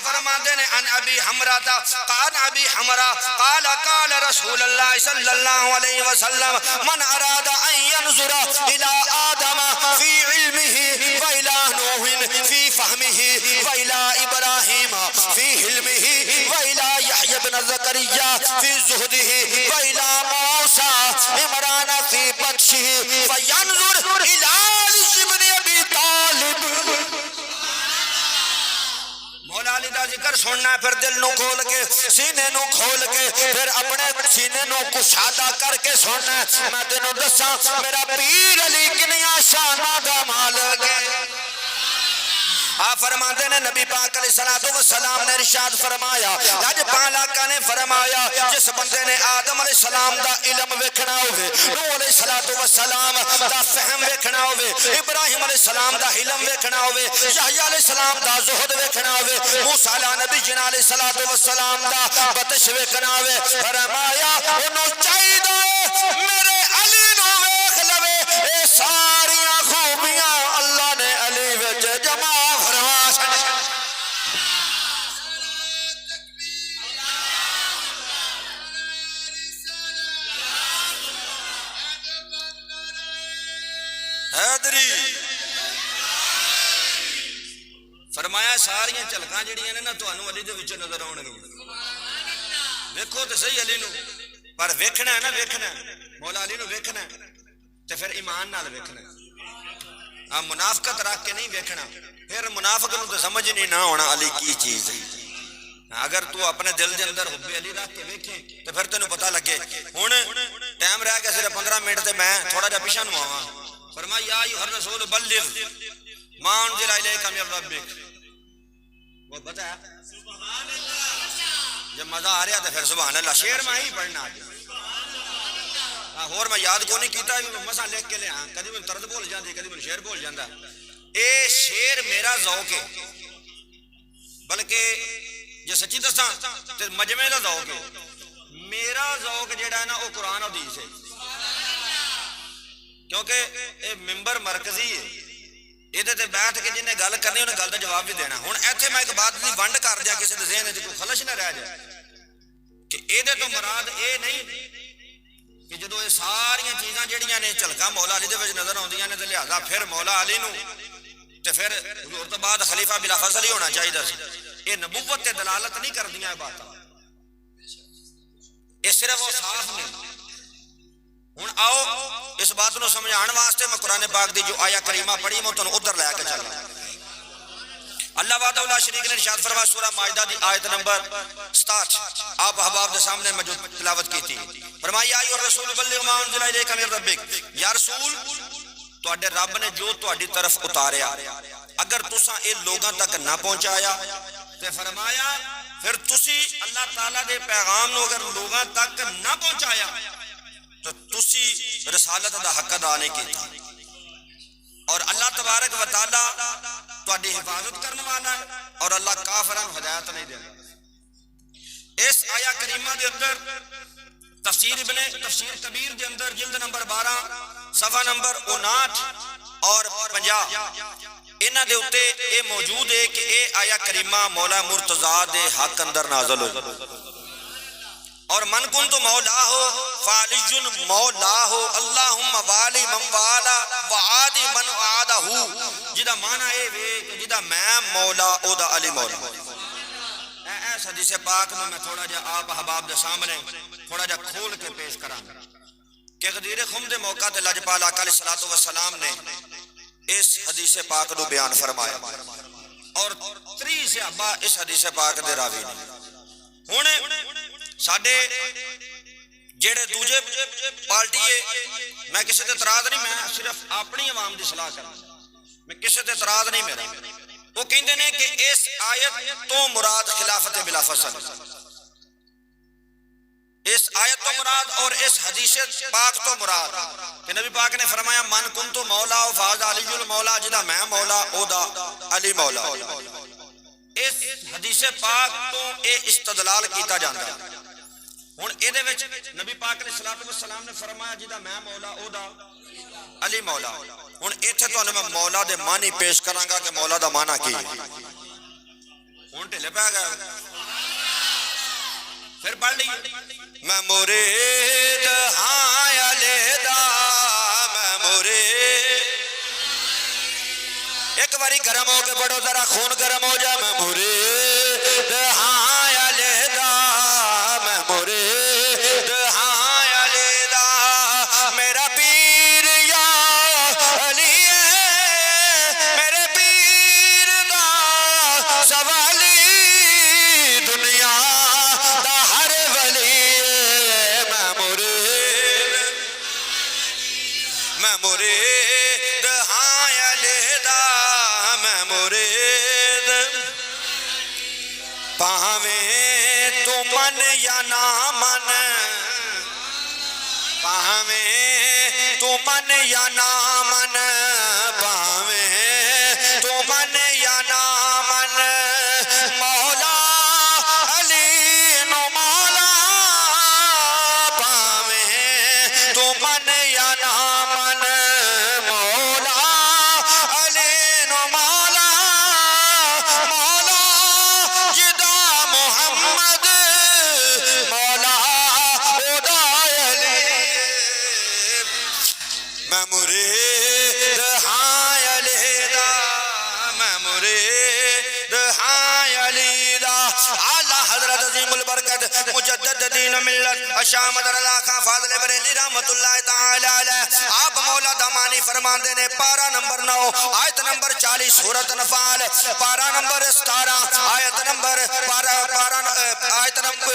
فرماندے نے ان ابی حمرہ تا قال ابی حمرہ قال قال رسول اللہ صلی اللہ علیہ وسلم من اراد ان ينظر الى آدم فی علمه وإلى نوح فی فهمه وإلى ابراہیم فی حلمه وإلى یحیی بن زکریا فی زہده وإلى موسیٰ عمران فی فینظر الی علی بن ابی طالب. مولا علی دا ذکر سننا پھر دل نو کھول کے سینے نو کھول کے پھر اپنے سینے نو کشادہ کر کے سننا. میں تینوں دساں میرا پیر علی کنیا شانہ دا مالک ہے. آپ فرماتے نے نبی پاک علیہ السلام نے ارشاد فرمایا جج پالاکا نے فرمایا جس بندے نے آدم علیہ السلام دا علم ویکھنا ہوئے نوح علیہ السلام دا فہم ویکھنا ہوئے ابراہیم علیہ السلام دا علم ویکھنا ہوئے یحییٰ علیہ السلام دا زہد ویکھنا ہوئے موسیٰ نبی جنا علیہ السلام دا بطش ویکھنا ہوئے فرمایا انہوں چاہی دو میرے علی نو ویکھ لوے اے ساریاں دی فرمایا ساریاں جھلکاں جڑیاں نے نا تانوں علی دے وچ نظر آون گیاں ویکھو تے صحیح علی نو پر ویکھنا ہے نا ویکھنا مولا علی نو ویکھنا تے پھر ایمان نال ویکھنا ہاں منافقت رکھ کے نہیں ویکھنا پھر منافق نو تے سمجھ نہیں نہ ہونا علی کی چیز ہے اگر تو اپنے دل دے اندر حب علی رکھ کے ویکھے تے پھر تینوں پتہ لگے ہن ٹائم رہ گیا صرف 15 منٹ تے میں تھوڑا جا پیچھے نو آواں فرمایا یا ایھا الرسول بلغ ما انزل الیک من ربک وہ بتا سبحان اللہ جب مزہ آ رہا تو پھر سبحان اللہ شعر میں ہی پڑھنا اور میں یاد کو نہیں کیتا مسا لکھ کے لیا کدی میں طرز بول جاندی کدی میں شعر بول جاندا اے شعر میرا ذوق ہے بلکہ جے سچی دساں تے مجمع دا ذوق ہے میرا ذوق جیڑا ہے نا وہ قرآن و حدیث ہے کیونکہ اے ممبر مرکزی ہے یہ بیٹھ کے جنہیں گل کرنی انہیں گل کا جواب بھی دینا ہوں ایتھے میں ایک بات کی ونڈ کر دیا کسی ذہن میں کوئی خلش نہ رہ جائے کہ یہ تو مراد یہ نہیں کہ جدو یہ ساری چیزاں جہاں نے جھلکاں مولا علی دے وچ نظر آؤندیاں نے تے لہذا پھر مولا علی نو تے پھر حضور تو بعد خلیفہ بلا فضل ہی ہونا چاہیے سی یہ نبوت تے دلالت نہیں کردیاں باتاں یہ صرف وہ صاف نہیں ہوں آؤ اس بات نو سمجھان واسطے میں قرآن پاک دی جو آیا کریمہ پڑھی میں تنوں ادھر لے کے چلا اللہ وحدہ لا شریک نے ارشاد فرمایا سورہ مائدہ دی آیت نمبر 67 آپ احباب دے سامنے میں جو تلاوت کی تھی فرمایا یا ایھا الرسول بلغ ما انزل الیک من ربک یا رسول تواڈے رب نے جو تواڈی طرف اتاریا اگر تساں اے لوگاں تک نہ پہنچایا تے فرمایا پھر تسی اللہ تعالیٰ دے پیغام نو اگر لوگاں تک نہ پہنچایا تو تسی رسالت دا حق ادا نہیں کیتا اور اللہ تبارک و تعالی تہاڈی حفاظت کرنے والا ہے اور اللہ کافراں نوں ہدایت نہیں دیندا اس آیا کریمہ دے اندر تفسیر کبیر دے اندر جلد نمبر 12 صفحہ نمبر 59 اور 50 انہاں دے اوتے اے موجود ہے کہ اے آیا کریمہ مولا مرتضیٰ دے حق اندر نازل ہوئی اور من کنت مولا ہو فعلی مولا ہو اللہم والی من والا وعادی من وعادہ ہو جدہ معنی اے وے کہ جدہ میں مولا او دا علی مولا ایس حدیث پاک میں تھوڑا جا آپ احباب دے سامنے تھوڑا جا کھول کے پیش کرا کہ غدیر خم دے موقع تے لجپال آقا علیہ السلام نے اس حدیث پاک نو بیان فرمایا اور 30 صحابہ اس حدیث پاک دے راوی نے ہن ساڈے جڑے دوجے پارٹی ہے میں کسی تے اعتراض نہیں میں صرف اپنی عوام دی صلاح کرنا میں کسی تے اعتراض نہیں میرا وہ کہندے نے کہ اس آیت تو مراد خلافت بلا فصل اس آیت تو مراد اور اس حدیث پاک تو مراد کہ نبی پاک نے فرمایا من کنت مولا و فاز علی المولا جدا میں مولا او دا علی مولا اس حدیث پاک تو اے استدلال کیتا جاندا ہے ہن اے دے وچ نبی پاک علیہ الصلوۃ والسلام نے فرمایا جدا میں مولا او دا علی مولا ہن ایتھے تانوں میں مولا دے معنی پیش کراں گا کہ مولا دا معنی کی ہن ٹھلے پے گیا پھر پڑھ لئیے میں مرید ہاں علی دا میں مرید ایک باری گرم ہو کے پڑھو ذرا خون گرم ہو جائے میں مرید ہاں علی دا میں مرید ہاں علی دا میرا پیر یا علی ہے میرے پیر دا سوالی دنیا دا ہر ولی میں مرید ہاں علی دا میں مرید پاویں تو من یا نہ من پاویں تو من یا نہ من پاویں تو من یا نہ من مولا علی نو مولا پاویں تو من یا نہ من مولا علی نو مولا مولا جدا محمد مولا خدا علی میں مرید ہاں مجدد دین و ملت شاہ مدر اللہ خان فاضل بریلی رحمت اللہ تعالی علیہ آپ مولا دمانی فرماندے نے پارہ نمبر 9 آیت نمبر 40 سورۃ انفال پارہ نمبر 17 آیت نمبر آیت نمبر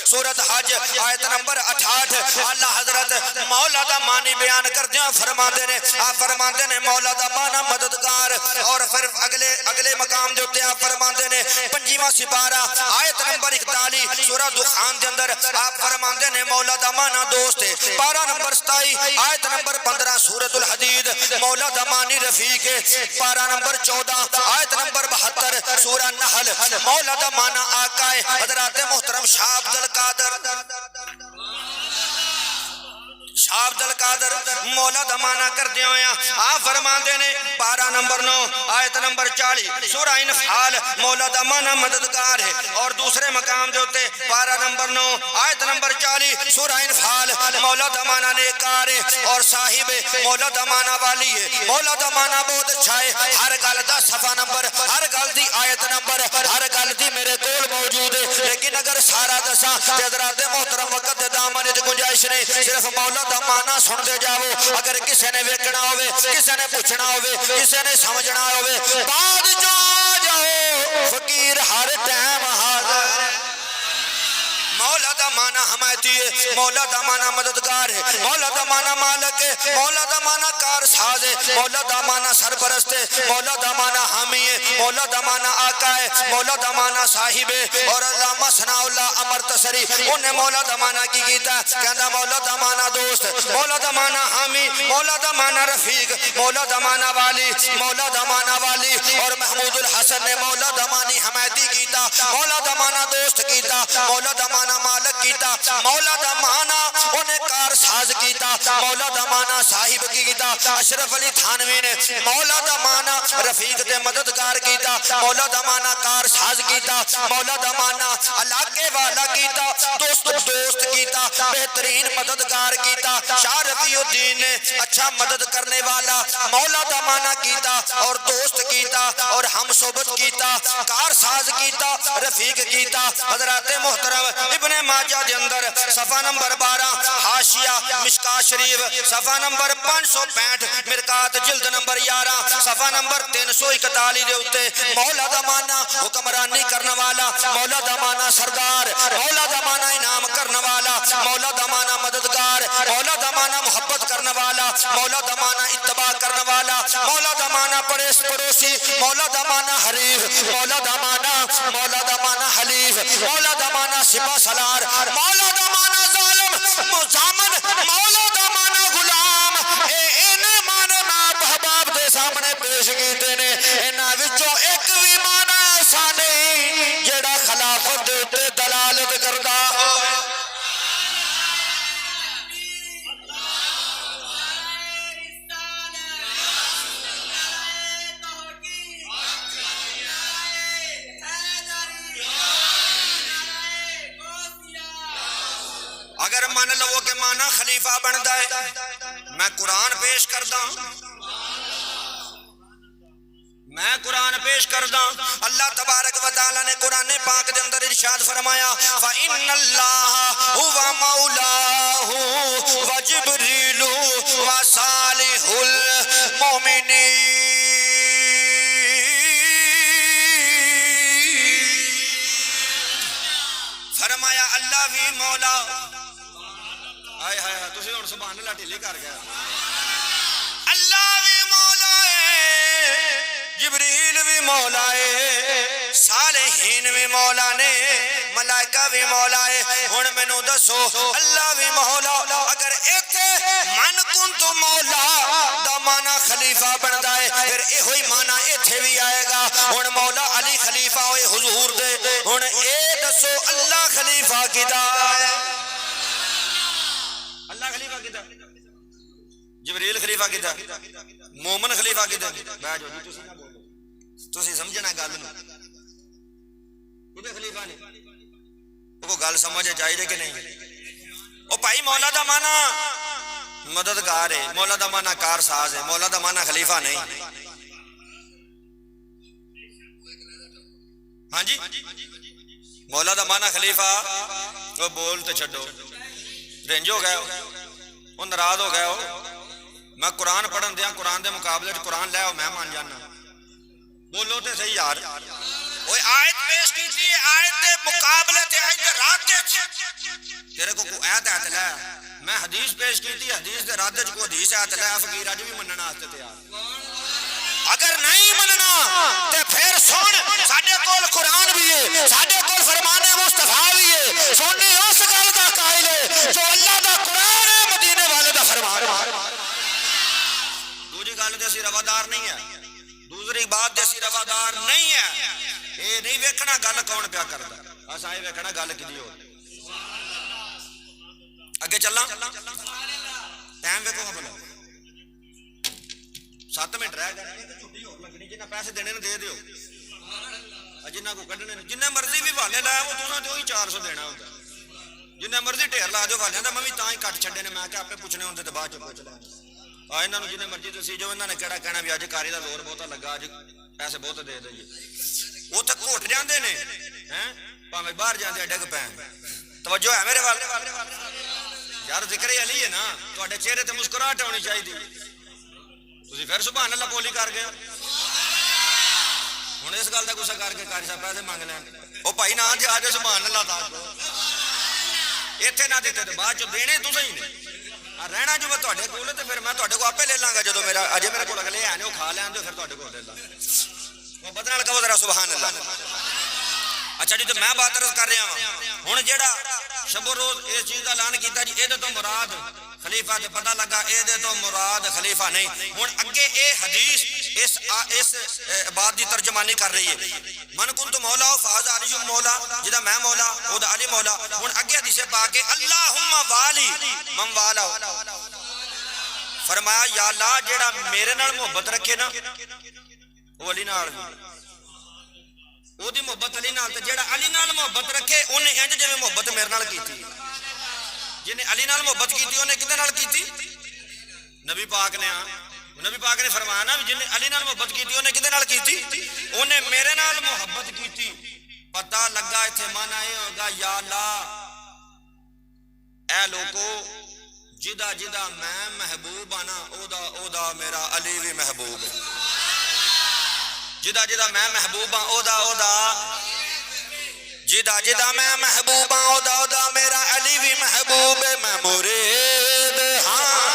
سورۃ حج آیت نمبر 68 اللہ حضرت مولا دا معنی بیان کردیاں فرماندے نے آپ فرماندے نے مولا دا معنی مددگار اور پھر اگلے مقام دے اوتے آپ فرماندے نے 5واں سپارہ آیت نمبر 41 سورہ دخان دے اندر آپ فرماندے نے مولا دا معنی دوست ہے پارہ نمبر 27 آیت نمبر 15 سورۃ الحدید مولا دا معنی رفیق ہے پارہ نمبر 14 آیت نمبر 72 سورہ نحل مولا دا معنی آقا ہے حضرات محترم شاہ عبد القادر مولا دمانا کر دیا ہویا آپ فرماندے نے پارہ نمبر 9 آیت نمبر 40 سورہ انفال مولا دمانا مددگار ہے اور دوسرے مقام دے ہوتے پارہ نمبر 9 آیت نمبر 40 سورہ انفال مولا دمانا نیکار ہے اور صاحب مولا دمانا والی ہے مولا دمانا بہت اچھا ہے ہر گل دا صفحہ نمبر ہر گل دی آیت نمبر ہر گل دی میرے کول موجود ہے لیکن اگر سارا دساں تے حضرات محترم وقت دے دامن وچ گنجائش نہیں صرف مولا دا معنی سن دے جاؤ اگر کسے نے ویکھنا ہوے کسے نے پوچھنا ہوے کسے نے سمجھنا ہوے بعد جو جاؤ فقیر ہر ٹائم حاضر مولا دا معنی حمایتی ہے مولا دا معنی مددگار ہے مولا دا معنی مالک ہے مولا دا معنی کار ساز ہے مولا دا معنی سرپرست ہے مولا دا معنی حامی ہے مولا دا معنی آقا ہے مولا دا معنی صاحب ہے اور علامہ ثناء اللہ امرتسری انہیں مولا دا معنی کی کیتا کہنا مولا دا معنی دوست مولا دا معنی حامی مولا دا معنی رفیق مولا دا معنی والی مولا دا معنی والی اور محمود الحسن نے مولا دا معنی حمایتی کیتا مولا دا معنی دوست کیتا مولا دا معنی مالک کیتا مولا دا معنی انہیں کار ساز کیتا مولا دا معنی صاحب کیتا اشرف علی تھانوی نے مولا دا معنی رفیق دے مددگار کیتا مولا دا معنی کار ساز کیتا مولا دا معنی علاقے والا کیتا دوست کیتا بہترین مددگار کیتا شاہ رفیع الدین نے اچھا مدد کرنے والا مولا دا معنی کیتا اور دوست کیتا اور ہم صحبت کیتا کار ساز کیتا رفیق کیتا حضرات محترم ابن ماجہ دے اندر صفحہ نمبر 12 حاشیہ مشکات شریف صفحہ نمبر 565 مرکات جلد نمبر 11 صفحہ نمبر 341 دے اتے مولا دا معنی حکمرانی کرنے والا مولا دا معنی سردار مولا دا معنی انعام کرنے والا مولا دا معنی مددگار مولا دا معنی محبت کرنے والا مولا دا معنی اتباع کرنے والا مولا دا معنی پڑوسی مولا دا معنی حریف مولا دا معنی حلیف مولا دا معنی سپاہ سالار مولا دا معنی ظالم مزامن مولا دا معنی غلام انہیں معنی ناب حباب دے سامنے پیش کیتے نے انہاں وچوں ایک بھی معنی ایسا نہیں جڑا خلافت دے تے دلالت کردا ہوئے اگر مان لو کہ مانا خلیفہ بندا ہے میں قرآن پیش کردا اللہ تبارک و تعالی نے قرآن پاک دے اندر ارشاد فرمایا فَإِنَّ اللَّهَ هُوَ مَوْلَاهُ وَجِبْرِيلُ وَصَالِحُ الْمُؤْمِنِينَ فرمایا اللہ بھی مولا آئے ہائے تسی ہن سبحان اللہ ڈھیلی کر گیا اللہ بھی مولا ہے جبریل بھی مولا ہے صالحین بھی مولا نے ملائکہ بھی مولا ہے ہن مینوں دسو اللہ بھی مولا اگر ایتھے من کنت مولا دا معنی خلیفہ بندا ہے پھر ایہی معنی ایتھے بھی آئے گا ہن مولا علی خلیفہ ہوئے حضور دے ہن اے دسو اللہ خلیفہ کدا ہے اللہ خلیفہ کدا جبریل خلیفہ کدا مومن خلیفہ کدا بیٹھ جاؤ تسی نہ بولو تسی سمجھنا گل نو کدے خلیفہ نے وہ گل سمجھ چاہیے کہ نہیں او بھائی مولا دا معنی مددگار ہے مولا دا معنی کار ساز ہے مولا دا معنی خلیفہ نہیں ہاں جی مولا دا مانا خلیفہ وہ بول تے چھڈو رنج ہو گئے وہ ناراض ہو گئے میں قرآن پڑھن دیا قرآن دے مقابلے قرآن لے آؤ میں مان جانا بولو تے صحیح یار وہ آیت پیش کی تھی آیت دے مقابلے تے آیت دے رات دے تیرے کو آیت آیت لے میں حدیث پیش کی تھی حدیث دے رات دے کو حدیث آیت لے فقیر اج بھی مننا واسطے تیار اگر نہیں مننا تے پھر سن ساڈے کول قرآن بھی ہے ساڈے کول فرمان مصطفیٰ بھی ہے سنی اس گل دا قائل ہے جو اللہ دا قرآن ہے مدینے والے دا فرمان دوسری گل تے اسی روادار نہیں ہے دوسری بات جیسی روادار نہیں ہے یہ نہیں ویکھنا گل کون پیا کرتا اساں یہ ویکھنا گل کدی ہو اگے چلاں ٹائم ویکھو بھلا 7 منٹ رہ گئے چھٹی ہو لگنی جنہ پیسے دینے نے دے دیو جنہ کو کڈنے جنہ مرضی بھی والے لایا وہ تساں تے وہی 400 دینا ہوتا جنہ مرضی ڈھیر لا دیو والیاں دا میں بھی تاں ہی کٹ چھڈے نے میں کہ اپنے پوچھنے ہوندے تے بعد چ پوچھ لیں انہوں نے جنہیں مرضی دسی جو انہوں نے کہڑا کہنا بھی اج کاری دا زور بہت لگا اج پیسے بہت دے دئیے وہ تو گھٹ جاندے نے پاویں باہر جاندے ڈگ پین توجہ ہے میرے وال یار ذکر علی ہے نا تواڈے چہرے تے مسکراہٹ ہونی چاہیے تسی پھر سبحان اللہ بولی کر گئے ہن اس گل دا غصہ کر کے قاری صاحب پیسے مانگ لیں او بھائی نہ جا دے سبحان اللہ تعالی ایتھے نہ دیتے تے بعد چ دینے تسیں ہی نے رہنا جو میں تواڈے کول تے پھر میں تواڈے کو آپے لے لاں گا جدوں میرا اجے میرے کول اگلے ہیں وہ کھا لین دے پھر تواڈے کول لے لاں وہ بدن نال کہو ذرا سبحان اللہ اچھا جی تے میں بات عرض کر رہا ہاں ہن جیڑا شب و روز اس چیز دا اعلان کیتا جی اے تو مراد خلیفہ تے پتہ لگا اے دے تو مراد خلیفہ نہیں ہن اگے اے حدیث اس بات دی ترجمانی کر رہی ہے من کنت مولا فاز علی مولا جدا میں مولا او دا علی مولا ہن اگے حدیث پاک کے اللہم والی من والا فرمایا یا اللہ جیڑا میرے نال محبت رکھے نا وہ علی نال او دی محبت علی نال تے جیڑا علی نال محبت رکھے اونے انج جویں محبت میرے نال کیتی جنہیں علی نال محبت کیتی اونے کدے نال کیتی نبی پاک نے فرمایا نا جنہیں علی نال محبت کیتی اونے کدے نال کیتی اونے میرے نال محبت کیتی پتہ لگا ایتھے مانا اے ہوگا یا اللہ اے لوکو جدا جدا میں محبوب آنا او دا میرا علی بھی محبوب ہے جدا جدا میں محبوب ہاں او دا جدا جدا میں محبوب ہاں او دا میرا علی بھی محبوب ہے میں مرید ہاں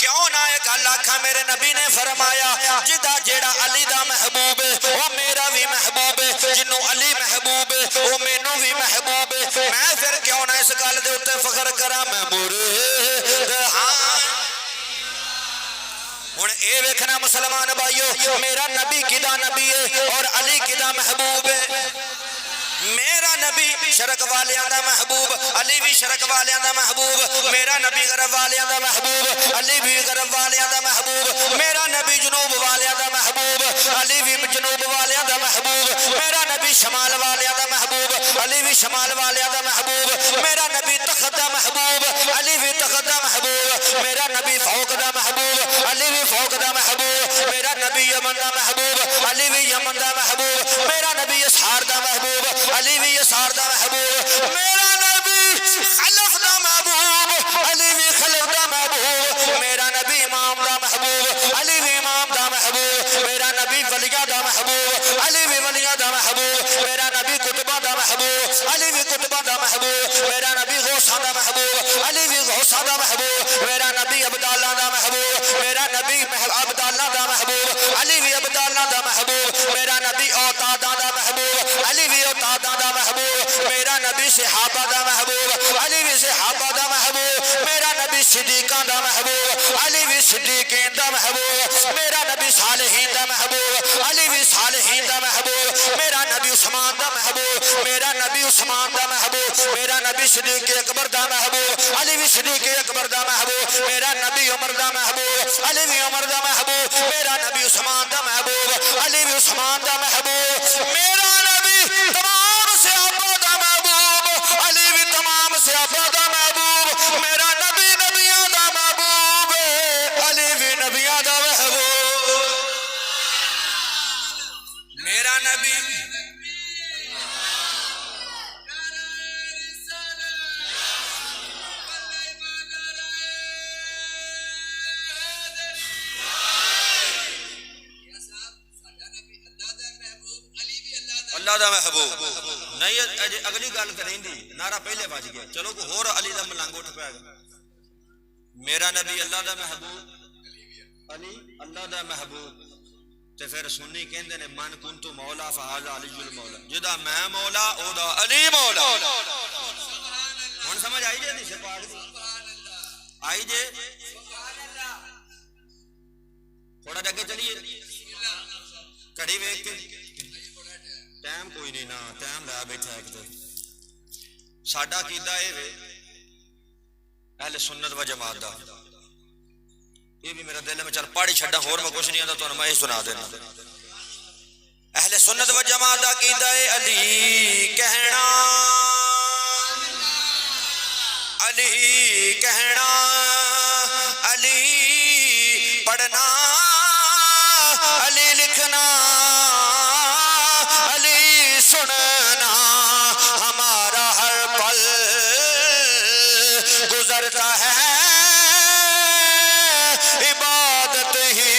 کیوں نہ ایک گل آکھا میرے نبی نے فرمایا جدا جیڑا علی دا محبوب ہے وہ میرا بھی محبوب ہے جنوں علی محبوب ہے وہ مینوں بھی محبوب ہے میں پھر کیوں نہ اس گل دے اوتے فخر کراں میں مرید ہاں ہن اے ویکھنا مسلمان بھائیو میرا نبی کدا نبی ہے اور علی کدا محبوب ہے میرا نبی شرک والیاں دا محبوب علی بھی شرک والیاں دا محبوب میرا نبی غرب والیاں دا محبوب علی بھی غرب والیاں دا محبوب میرا نبی جنوب والیاں دا محبوب علی بھی جنوب والیاں دا محبوب میرا نبی شمال والیاں دا محبوب علی بھی شمال والیاں دا محبوب میرا نبی تخت دا محبوب علی بھی تخت دا محبوب میرا نبی فوق دا محبوب علی بھی فوق دا محبوب میرا نبی یمن دا محبوب علی بھی یمن دا محبوب میرا نبی اسحار دا محبوب علی بھی اسحار دا محبوب میرا نبی خلف دا محبوب علی بھی خلف دا محبوب میرا نبی امام دا محبوب علی بھی امام دا محبوب میرا نبی ولیہ دا محبوب علی بھی ولیہ دا محبوب میرا نبی کتبہ دا محبوب علی بھی کتبہ دا محبوب میرا نبی غوثہ دا محبوب علی بھی غوثہ دا محبوب میرا نبی عبداللہ دا محبوب میرا نبی عبداللہ دا محبوب علی بھی عبداللہ دا محبوب میرا نبی اوتادا دا محبوب علی بھی اوتادا دا محبوب میرا نبی صحابہ دا محبوب علی بھی صحابہ دا محبوب میرا نبی صدیقہ دا محبوب علی بھی صدیقین دا محبوب میرا نبی صالحین دا محبوب علی بھی صالحین دا محبوب میرا نبی عثمان دا محبوب میرا نبی عثمان دا محبوب میرا نبی صدیق اکبر دا محبوب علی بھی صدیق اکبر دا محبوب میرا نبی عمر دا محبوب علی بھی عمر دا محبوب میرا نبی عثمان دا محبوب علی بھی عثمان دا محبوب میرا نبی تمام صحابہ دا محبوب علی بھی تمام صحابہ دا محبوب میرا نبی نبیوں دا محبوب علی بھی نبیوں دا محبوب میرا نبی اللہ دا محبوب نہیں اگلی گل کریں دی نعرہ پہلے بج گیا چلو کوئی ہور علی دا ملنگ اٹھ پیا گا میرا نبی اللہ دا محبوب علی اللہ دا محبوب تے پھر سنی کہندے نے من کنتو مولا فہذا علی المولا جدا میں مولا او دا علی مولا ہن سمجھ آئی جے حدیث پاک دی آئی جے تھوڑا جگہ چلیے کڑی ویکھ کے ٹائم کوئی نہیں نا ٹائم لا بیٹھا ہے کتے ساڈا عقیدہ اے وے اہل سنت و جماعت دا یہ بھی میرا دل میں چل پاڑی چھڈا ہور میں کچھ نہیں آندا تو میں سنا دینا اہل سنت و جماعت دا عقیدہ اے علی کہنا علی کہنا علی پڑھنا علی لکھنا علی سننا ہمارا ہر پل گزرتا ہے عبادت ہی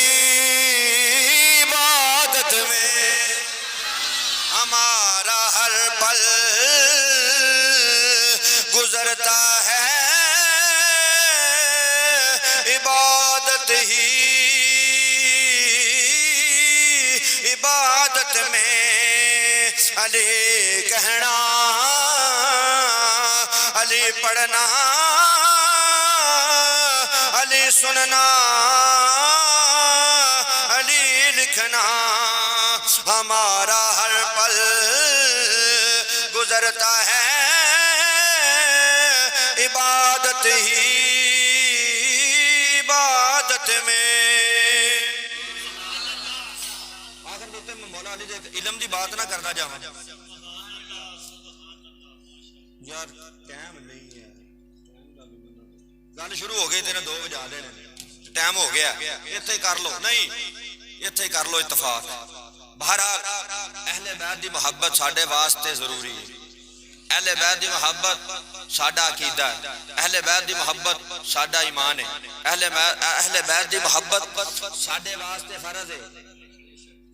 عبادت میں ہمارا ہر پل گزرتا ہے عبادت ہی عبادت میں علی کہنا علی پڑھنا علی سننا علی لکھنا ہمارا ہر پل گزرتا ہے عبادت ہی عبادت میں آخر دوتے میں مولا علی دے علم دی بات نہ کرتا جاواں یار ٹائم نہیں ہے گل شروع ہو گئی تینے 2 بجا دینے ٹائم ہو گیا اتھے کر لو نہیں اتھے کر لو اتفاق بہرحال اہل بیت دی محبت ساڈے واسطے ضروری ہے اہل بیت دی محبت ساڈا عقیدہ ہے اہل بیت دی محبت ساڈا ایمان ہے اہل بیت دی محبت ساڈے واسطے فرض ہے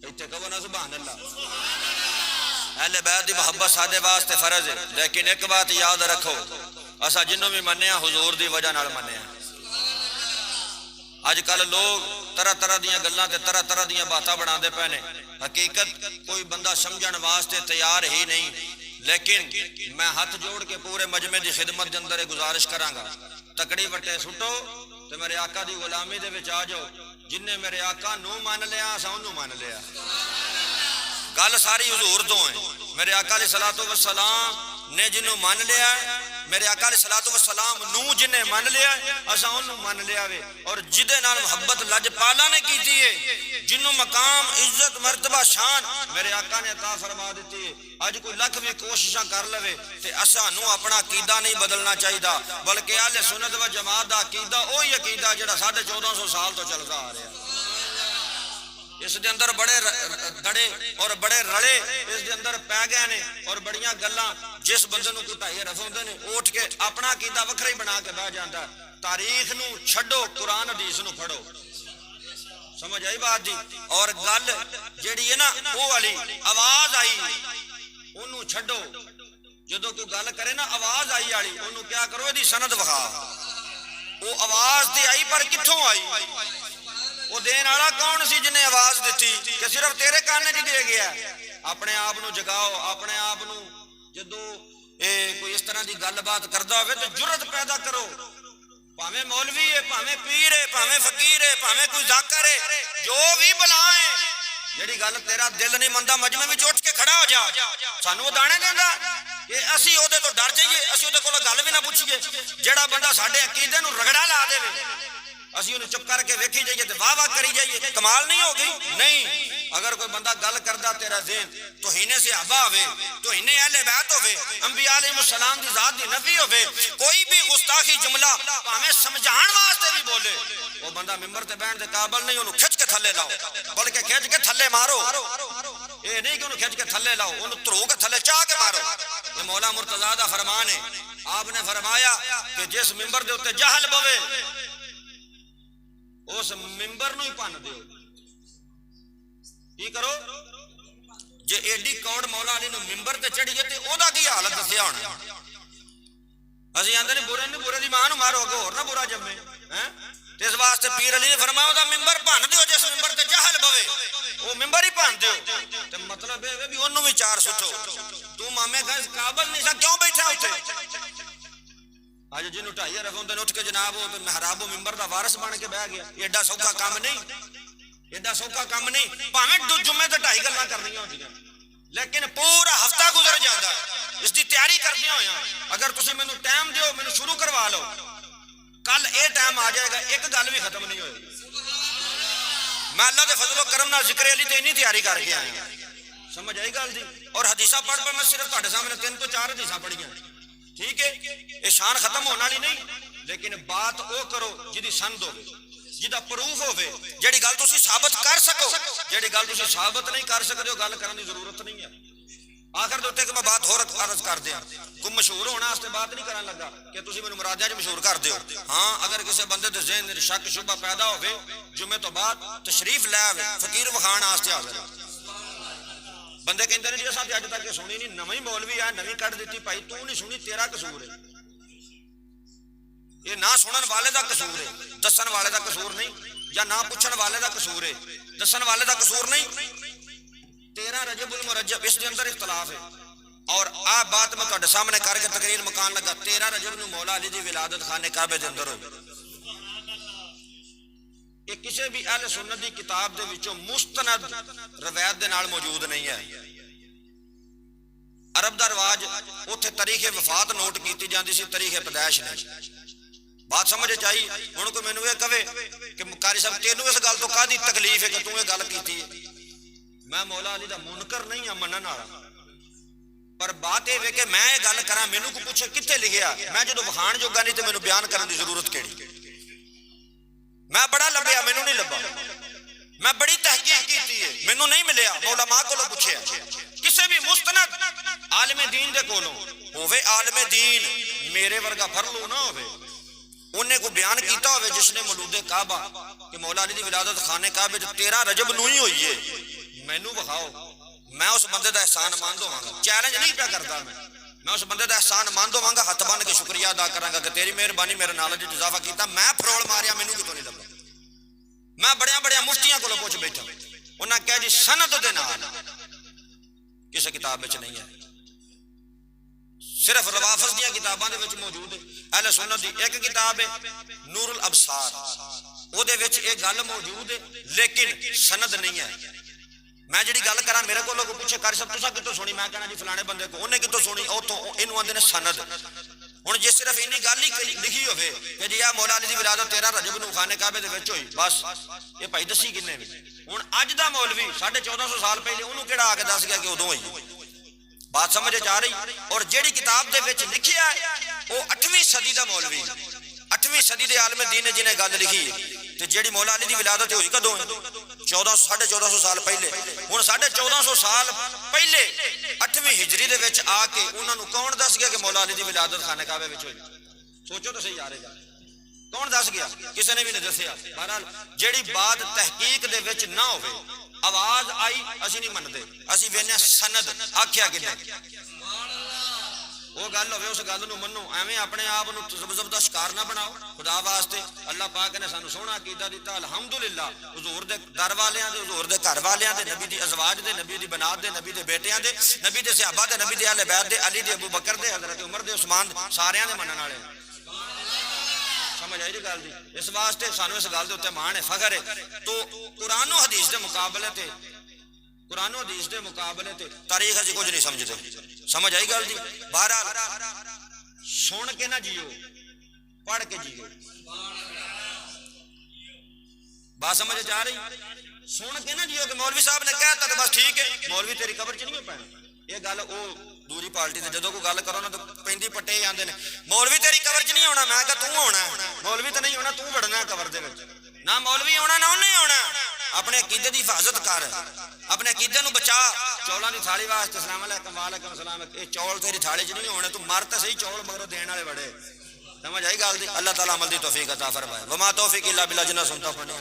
اتھے کہو نا سبحان اللہ اہل بیت دی محبت ساڈے واسطے فرض ہے لیکن ایک بات یاد رکھو اسا جنوں بھی منیا حضور دی وجہ نال منیا اج کل لوگ طرح طرح دیاں گلاں تے طرح طرح دیاں باتاں بناندے پے نے حقیقت کوئی بندہ سمجھن واسطے تیار ہی نہیں لیکن میں ہاتھ جوڑ کے پورے مجمع دی خدمت دے اندر گزارش کراں گا تکڑی وٹے سٹو تے میرے آقا دی غلامی دے وچ آ جاؤ جن نے میرے آقا نو مان لیا اساں اونوں مان لیا گل ساری حضور تو ہے میرے آقا علیہ الصلوۃ والسلام نے جنوں مان لیا ہے میرے آقا علیہ الصلوۃ والسلام نو جنے مان لیا ہے اساں اونوں مان لیا وے اور جدے نال محبت لج پالا نے کیتی ہے جنوں مقام عزت مرتبہ شان میرے آقا نے عطا فرما دیتی ہے اج کوئی لکھ بھی کوششاں کر لوے تے اساں نو اپنا عقیدہ نہیں بدلنا چاہیدا بلکہ اہل سنت و جماعت دا عقیدہ وہی عقیدہ جڑا 1450 سال تو چلدا آ رہا ہے اس دے اندر بڑے دڑے اور بڑے رڑے اس دے اندر پی گئے نے اور بڑیاں گلاں جس بندے نوں کوئی ٹھائی رف ہوندے نے اٹھ کے اپنا عقیدہ وکھرا ہی بنا کے بیٹھ جاندا ہے تاریخ نو چھڈو قرآن حدیث نو پڑھو سمجھ آئی بات دی اور گل جیڑی ہے نا او والی آواز آئی اونوں چھڈو جدوں کوئی گل کرے نا آواز آئی والی اونوں کیا کرو ایدی سند وکھا او آواز تے آئی پر کتھوں آئی وہ دین والا کون سی جن نے آواز دیتی کہ صرف تیرے کانے چ دے گیا اپنے آپ نو جگاؤ اپنے آپ نو جدو کوئی اس طرح دی گل بات کردا ہوئے تو جرت پیدا کرو پاویں مولوی ہے پاویں پیر ہے پاویں فقیر ہے پاویں کوئی ذاکر ہے جو بھی بلا ہے جیڑی گل تیرا دل نہیں مندا مجمع وچ اٹھ کے کھڑا ہو جا سانو دانے دیندا کہ اسی او دے تو ڈر جائیے اسی او دے کول گل بھی نہ پوچھیے جیڑا بندہ ساڈے عقیدے نو رگڑا لا دے اسی انہوں چپ کر کے ویکھی جائیے تو واہ واہ کری جائیے کمال نہیں ہوگی نہیں اگر کوئی بندہ گل کردا تیرا ذہن توہین صحابہ ہوے توہین اہل بیت ہوے انبیاء علیہ السلام دی ذات دی نفی ہوے کوئی بھی گستاخی جملہ بھاویں سمجھان واسطے بھی بولے وہ بندہ ممبر تے بیٹھن دے قابل نہیں انہوں کھچ کے تھلے لاؤ بلکہ کھچ کے تھلے مارو یہ نہیں کہ انہوں کھچ کے تھلے لاؤ انہوں ترو کے تھلے چاہ کے مارو یہ مولا مرتضیٰ دا فرمان ہے آپ نے فرمایا کہ جس ممبر دے اوتے جہل بوے اس ممبر نو ہی پن دیو کی کرو جے ایڈی کوڑ مولا علی نو ممبر تے چڑھی گئے تے او دا کی حالت دسیا ہونا. اسی آندے نے برے نے برے دی ماں نو مارو گے اور نہ برا جمے ہیں. تے اس واسطے پیر علی نے فرمایا دا ممبر بھن دیو جس ممبر تے جہل بوے او ممبر ہی بھن دیو. تے مطلب اے بھی اونوں بھی چار سٹو. تو مامے گھر قابل نہیں سا کیوں بیٹھا اوتھے. اج جنوں ٹھائی رکھون تے اٹھ کے جناب او محراب و ممبر دا وارث بن کے بیٹھ گیا. ایڈا سوکھا کام نہیں, ایڈا سوکھا کام نہیں. بھاویں جمعے تے ٹھائی گلاں کرنیاں ہوندیاں لیکن پورا ہفتہ گزر جاتا ہے اس دی تیاری کردیا ہویا. اگر تسی مینوں ٹائم دیو مینوں شروع کروا لو کل اے ٹائم آ جائے گا ایک گل بھی ختم نہیں ہوئے گی. میں اللہ دے فضل و کرم نال ذکر علی تے اتنی تیاری کر کے آیا. سمجھ آئی گل دی. اور حدیثاں پڑھ پڑھ میں صرف تہاڈے سامنے 3 تو 4 حدیثاں پڑھیاں. ٹھیک ہے یہ شان ختم ہونے والی نہیں لیکن بات او کرو جدی سند ہوے جدا پروف ہوے جیڑی گل تسی ثابت کر سکو. جیڑی گل تسی ثابت نہیں کر سکدے گل کرن دی ضرورت نہیں ہے. آخر دے کہ میں بات ہور عرض کر دیاں کوئی مشہور ہونے واسطے بات نہیں کرن لگا کہ تسی مینوں مرادیاں وچ مشہور کر دیو. ہاں اگر کسی بندے دے ذہن وچ شک شبہ پیدا ہوے جمعے تو بعد تشریف لے آوے فقیر وکھان واسطے حاضر. بندے کہندے نے جی اساں تے اج تک سنی نہیں نویں مولوی آ نویں کڈ دتی بھائی تو نہیں سنی تیرا قصور ہے. یہ نہ سنن والے دا قصور ہے دسن والے دا قصور نہیں یا نہ پوچھن والے دا قصور ہے دسن والے دا قصور نہیں. 13 رجب المرجب اس دے اندر اختلاف ہے اور آ بات میں تہاڈے سامنے کر کے تقریر مکان لگا. 13 رجب نو مولا علی دی ولادت خانے کعبے دے اندر ہوئی. یہ کسی بھی اہل سنت دی کتاب دے وچوں مستند روایت دے نال موجود نہیں ہے. عرب دا رواج اوتھے تاریخ وفات نوٹ کیتی جاندی سی تاریخ پیدائش نہیں. بات سمجھ چاہیے. ہن کوئی مینوں یہ کہے کہ قاری صاحب تینوں اس گل تو کادی تکلیف ہے کہ تو یہ گل کیتی ہے. میں مولا علی دا منکر نہیں ہاں منن والا پر بات یہ کہ میں یہ گل کراں مینوں کو پوچھے کتنے لکھیا میں جدوں وکھان جوگا نہیں تے مینوں بیان کرن دی ضرورت کیڑی. میں بڑا لبیا مینوں نہیں لبا. میں بڑی تحقیق کیتی ہے مینوں نہیں ملیا. علماء کولوں پوچھیا کسے بھی مستند عالم دین دے کولوں ہوے عالم دین میرے ورگا فرلو نہ ہوے انہیں کو بیان کیتا ہوئے جس نے مولود کعبہ کہ مولا علی دی ولادت خانے کعبے 13 رجب نو ہی ہوئی ہے مینوں بخاؤ میں اس بندے دا احسان مند ہوواں گا. چیلنج نہیں پیا کردا میں اس بندے دا احسان مند ہوواں گا ہاتھ بن کے شکریہ ادا کراں گا کہ تیری مہربانی میرے نالج وچ اضافہ کیتا. میں فرول ماریا مینوں کتوں نہیں لبا. میں بڑیاں بڑیاں مفتیاں کولوں پوچھ بیٹھا انہاں کہا جی سند دے نال کسی کتاب وچ نہیں ہے صرف روافظ دیاں کتاباں دے وچ موجود ہے. اہل سنت دی ایک کتاب ہے نور الابصار او دے وچ یہ گل موجود ہے لیکن سند نہیں ہے. میں جڑی گل کراں میرے کولوں کوئی پوچھے قاری صاحب تساں کتوں سنی میں کہنا جی فلانے بندے کو انہیں کتوں سنی اوتھوں اینوں آندے نے سند. ہن جے صرف اینی گل ہی لکھی ہوے کہ جی آ مولا علی دی ولادت 13 رجب نو خانے کعبے دے وچ ہوئی بس یہ بھائی دسی کنے نے. ہن اج دا مولوی 1450 سال پہلے اونوں کیڑا آ کے دس گیا کہ ادوں ہوئی. بات سمجھ آ رہی. اور جیڑی کتاب دے وچ لکھیا ہے وہ 8ویں صدی دا مولوی 8ویں صدی دے عالم دین نے جنہیں گل لکھی ہے تے جیڑی مولا علی دی ولادت ہوئی کدوں 1450 سال پہلے. ہن 1450 سال پہلے 8ویں ہجری دے وچ آ کے انہاں نوں کون دس گیا کہ مولا علی دی ولادت خانے کعبے وچ ہوئی. سوچو تو صحیح یار کون دس گیا کسی نے بھی نہیں دسیا. بہرحال جیڑی بات تحقیق دے وچ نہ ہوے آواز آئی اسی نہیں منتے اسی وینے سند آکھیا کنے وہ گل ہوے اس گل نو منو ایویں اپنے آپ نو زبزب دا شکار نہ بناؤ. خدا واسطے اللہ پاک نے سانو سونا عقیدہ دیتا الحمدللہ حضور دے در والیاں دے حضور دے گھر والیاں دے نبی دی ازواج دے نبی دی بنات دے نبی دے بیٹیاں دے نبی دے صحابہ دے نبی دے اہل بیت دے علی دے ابو بکر دے حضرت عمر دے عثمان ساریاں دے منن والے. سمجھ آئی جی گل دی. اس واسطے سانو اس گل دے اوتے مان ہے فخر ہے. تو قرآن و حدیث دے مقابلے تے قرآن و حدیث دے مقابلے تے تاریخ اسی کچھ نہیں سمجھتے. سمجھ آئی گل جی. بہرحال سن کے نہ جیو پڑھ کے جیو. بات سمجھ جا رہی. سن کے نہ جیو کہ مولوی صاحب نے کہتا تو بس ٹھیک ہے مولوی تیری قبر چ نہیں پانا. یہ گل وہ دوری پارٹی سے جدو کوئی گل کرو نا تو پیندی پٹے آندے نے مولوی تیری قبر چ نہیں ہونا. میں کہا تو ہونا مولوی تو نہیں ہونا تو بڑھنا قبر دے وچ. نہ مولوی ہونا نہ انہیں ہونا. اپنے عقیدے دی حفاظت کر اپنے عقیدے نو بچا. چولاں دی تھالی واسطے السلام علیکم وعلیکم السلام یہ چول تیری تھالی چ نہیں ہونے. تو مر تے صحیح چول مگر دین والے بڑے. سمجھ آئی گل دی. اللہ تعالی عمل دی توفیق عطا فرمائے. وما توفیق الا باللہ. جنہ سنتا پڑھنے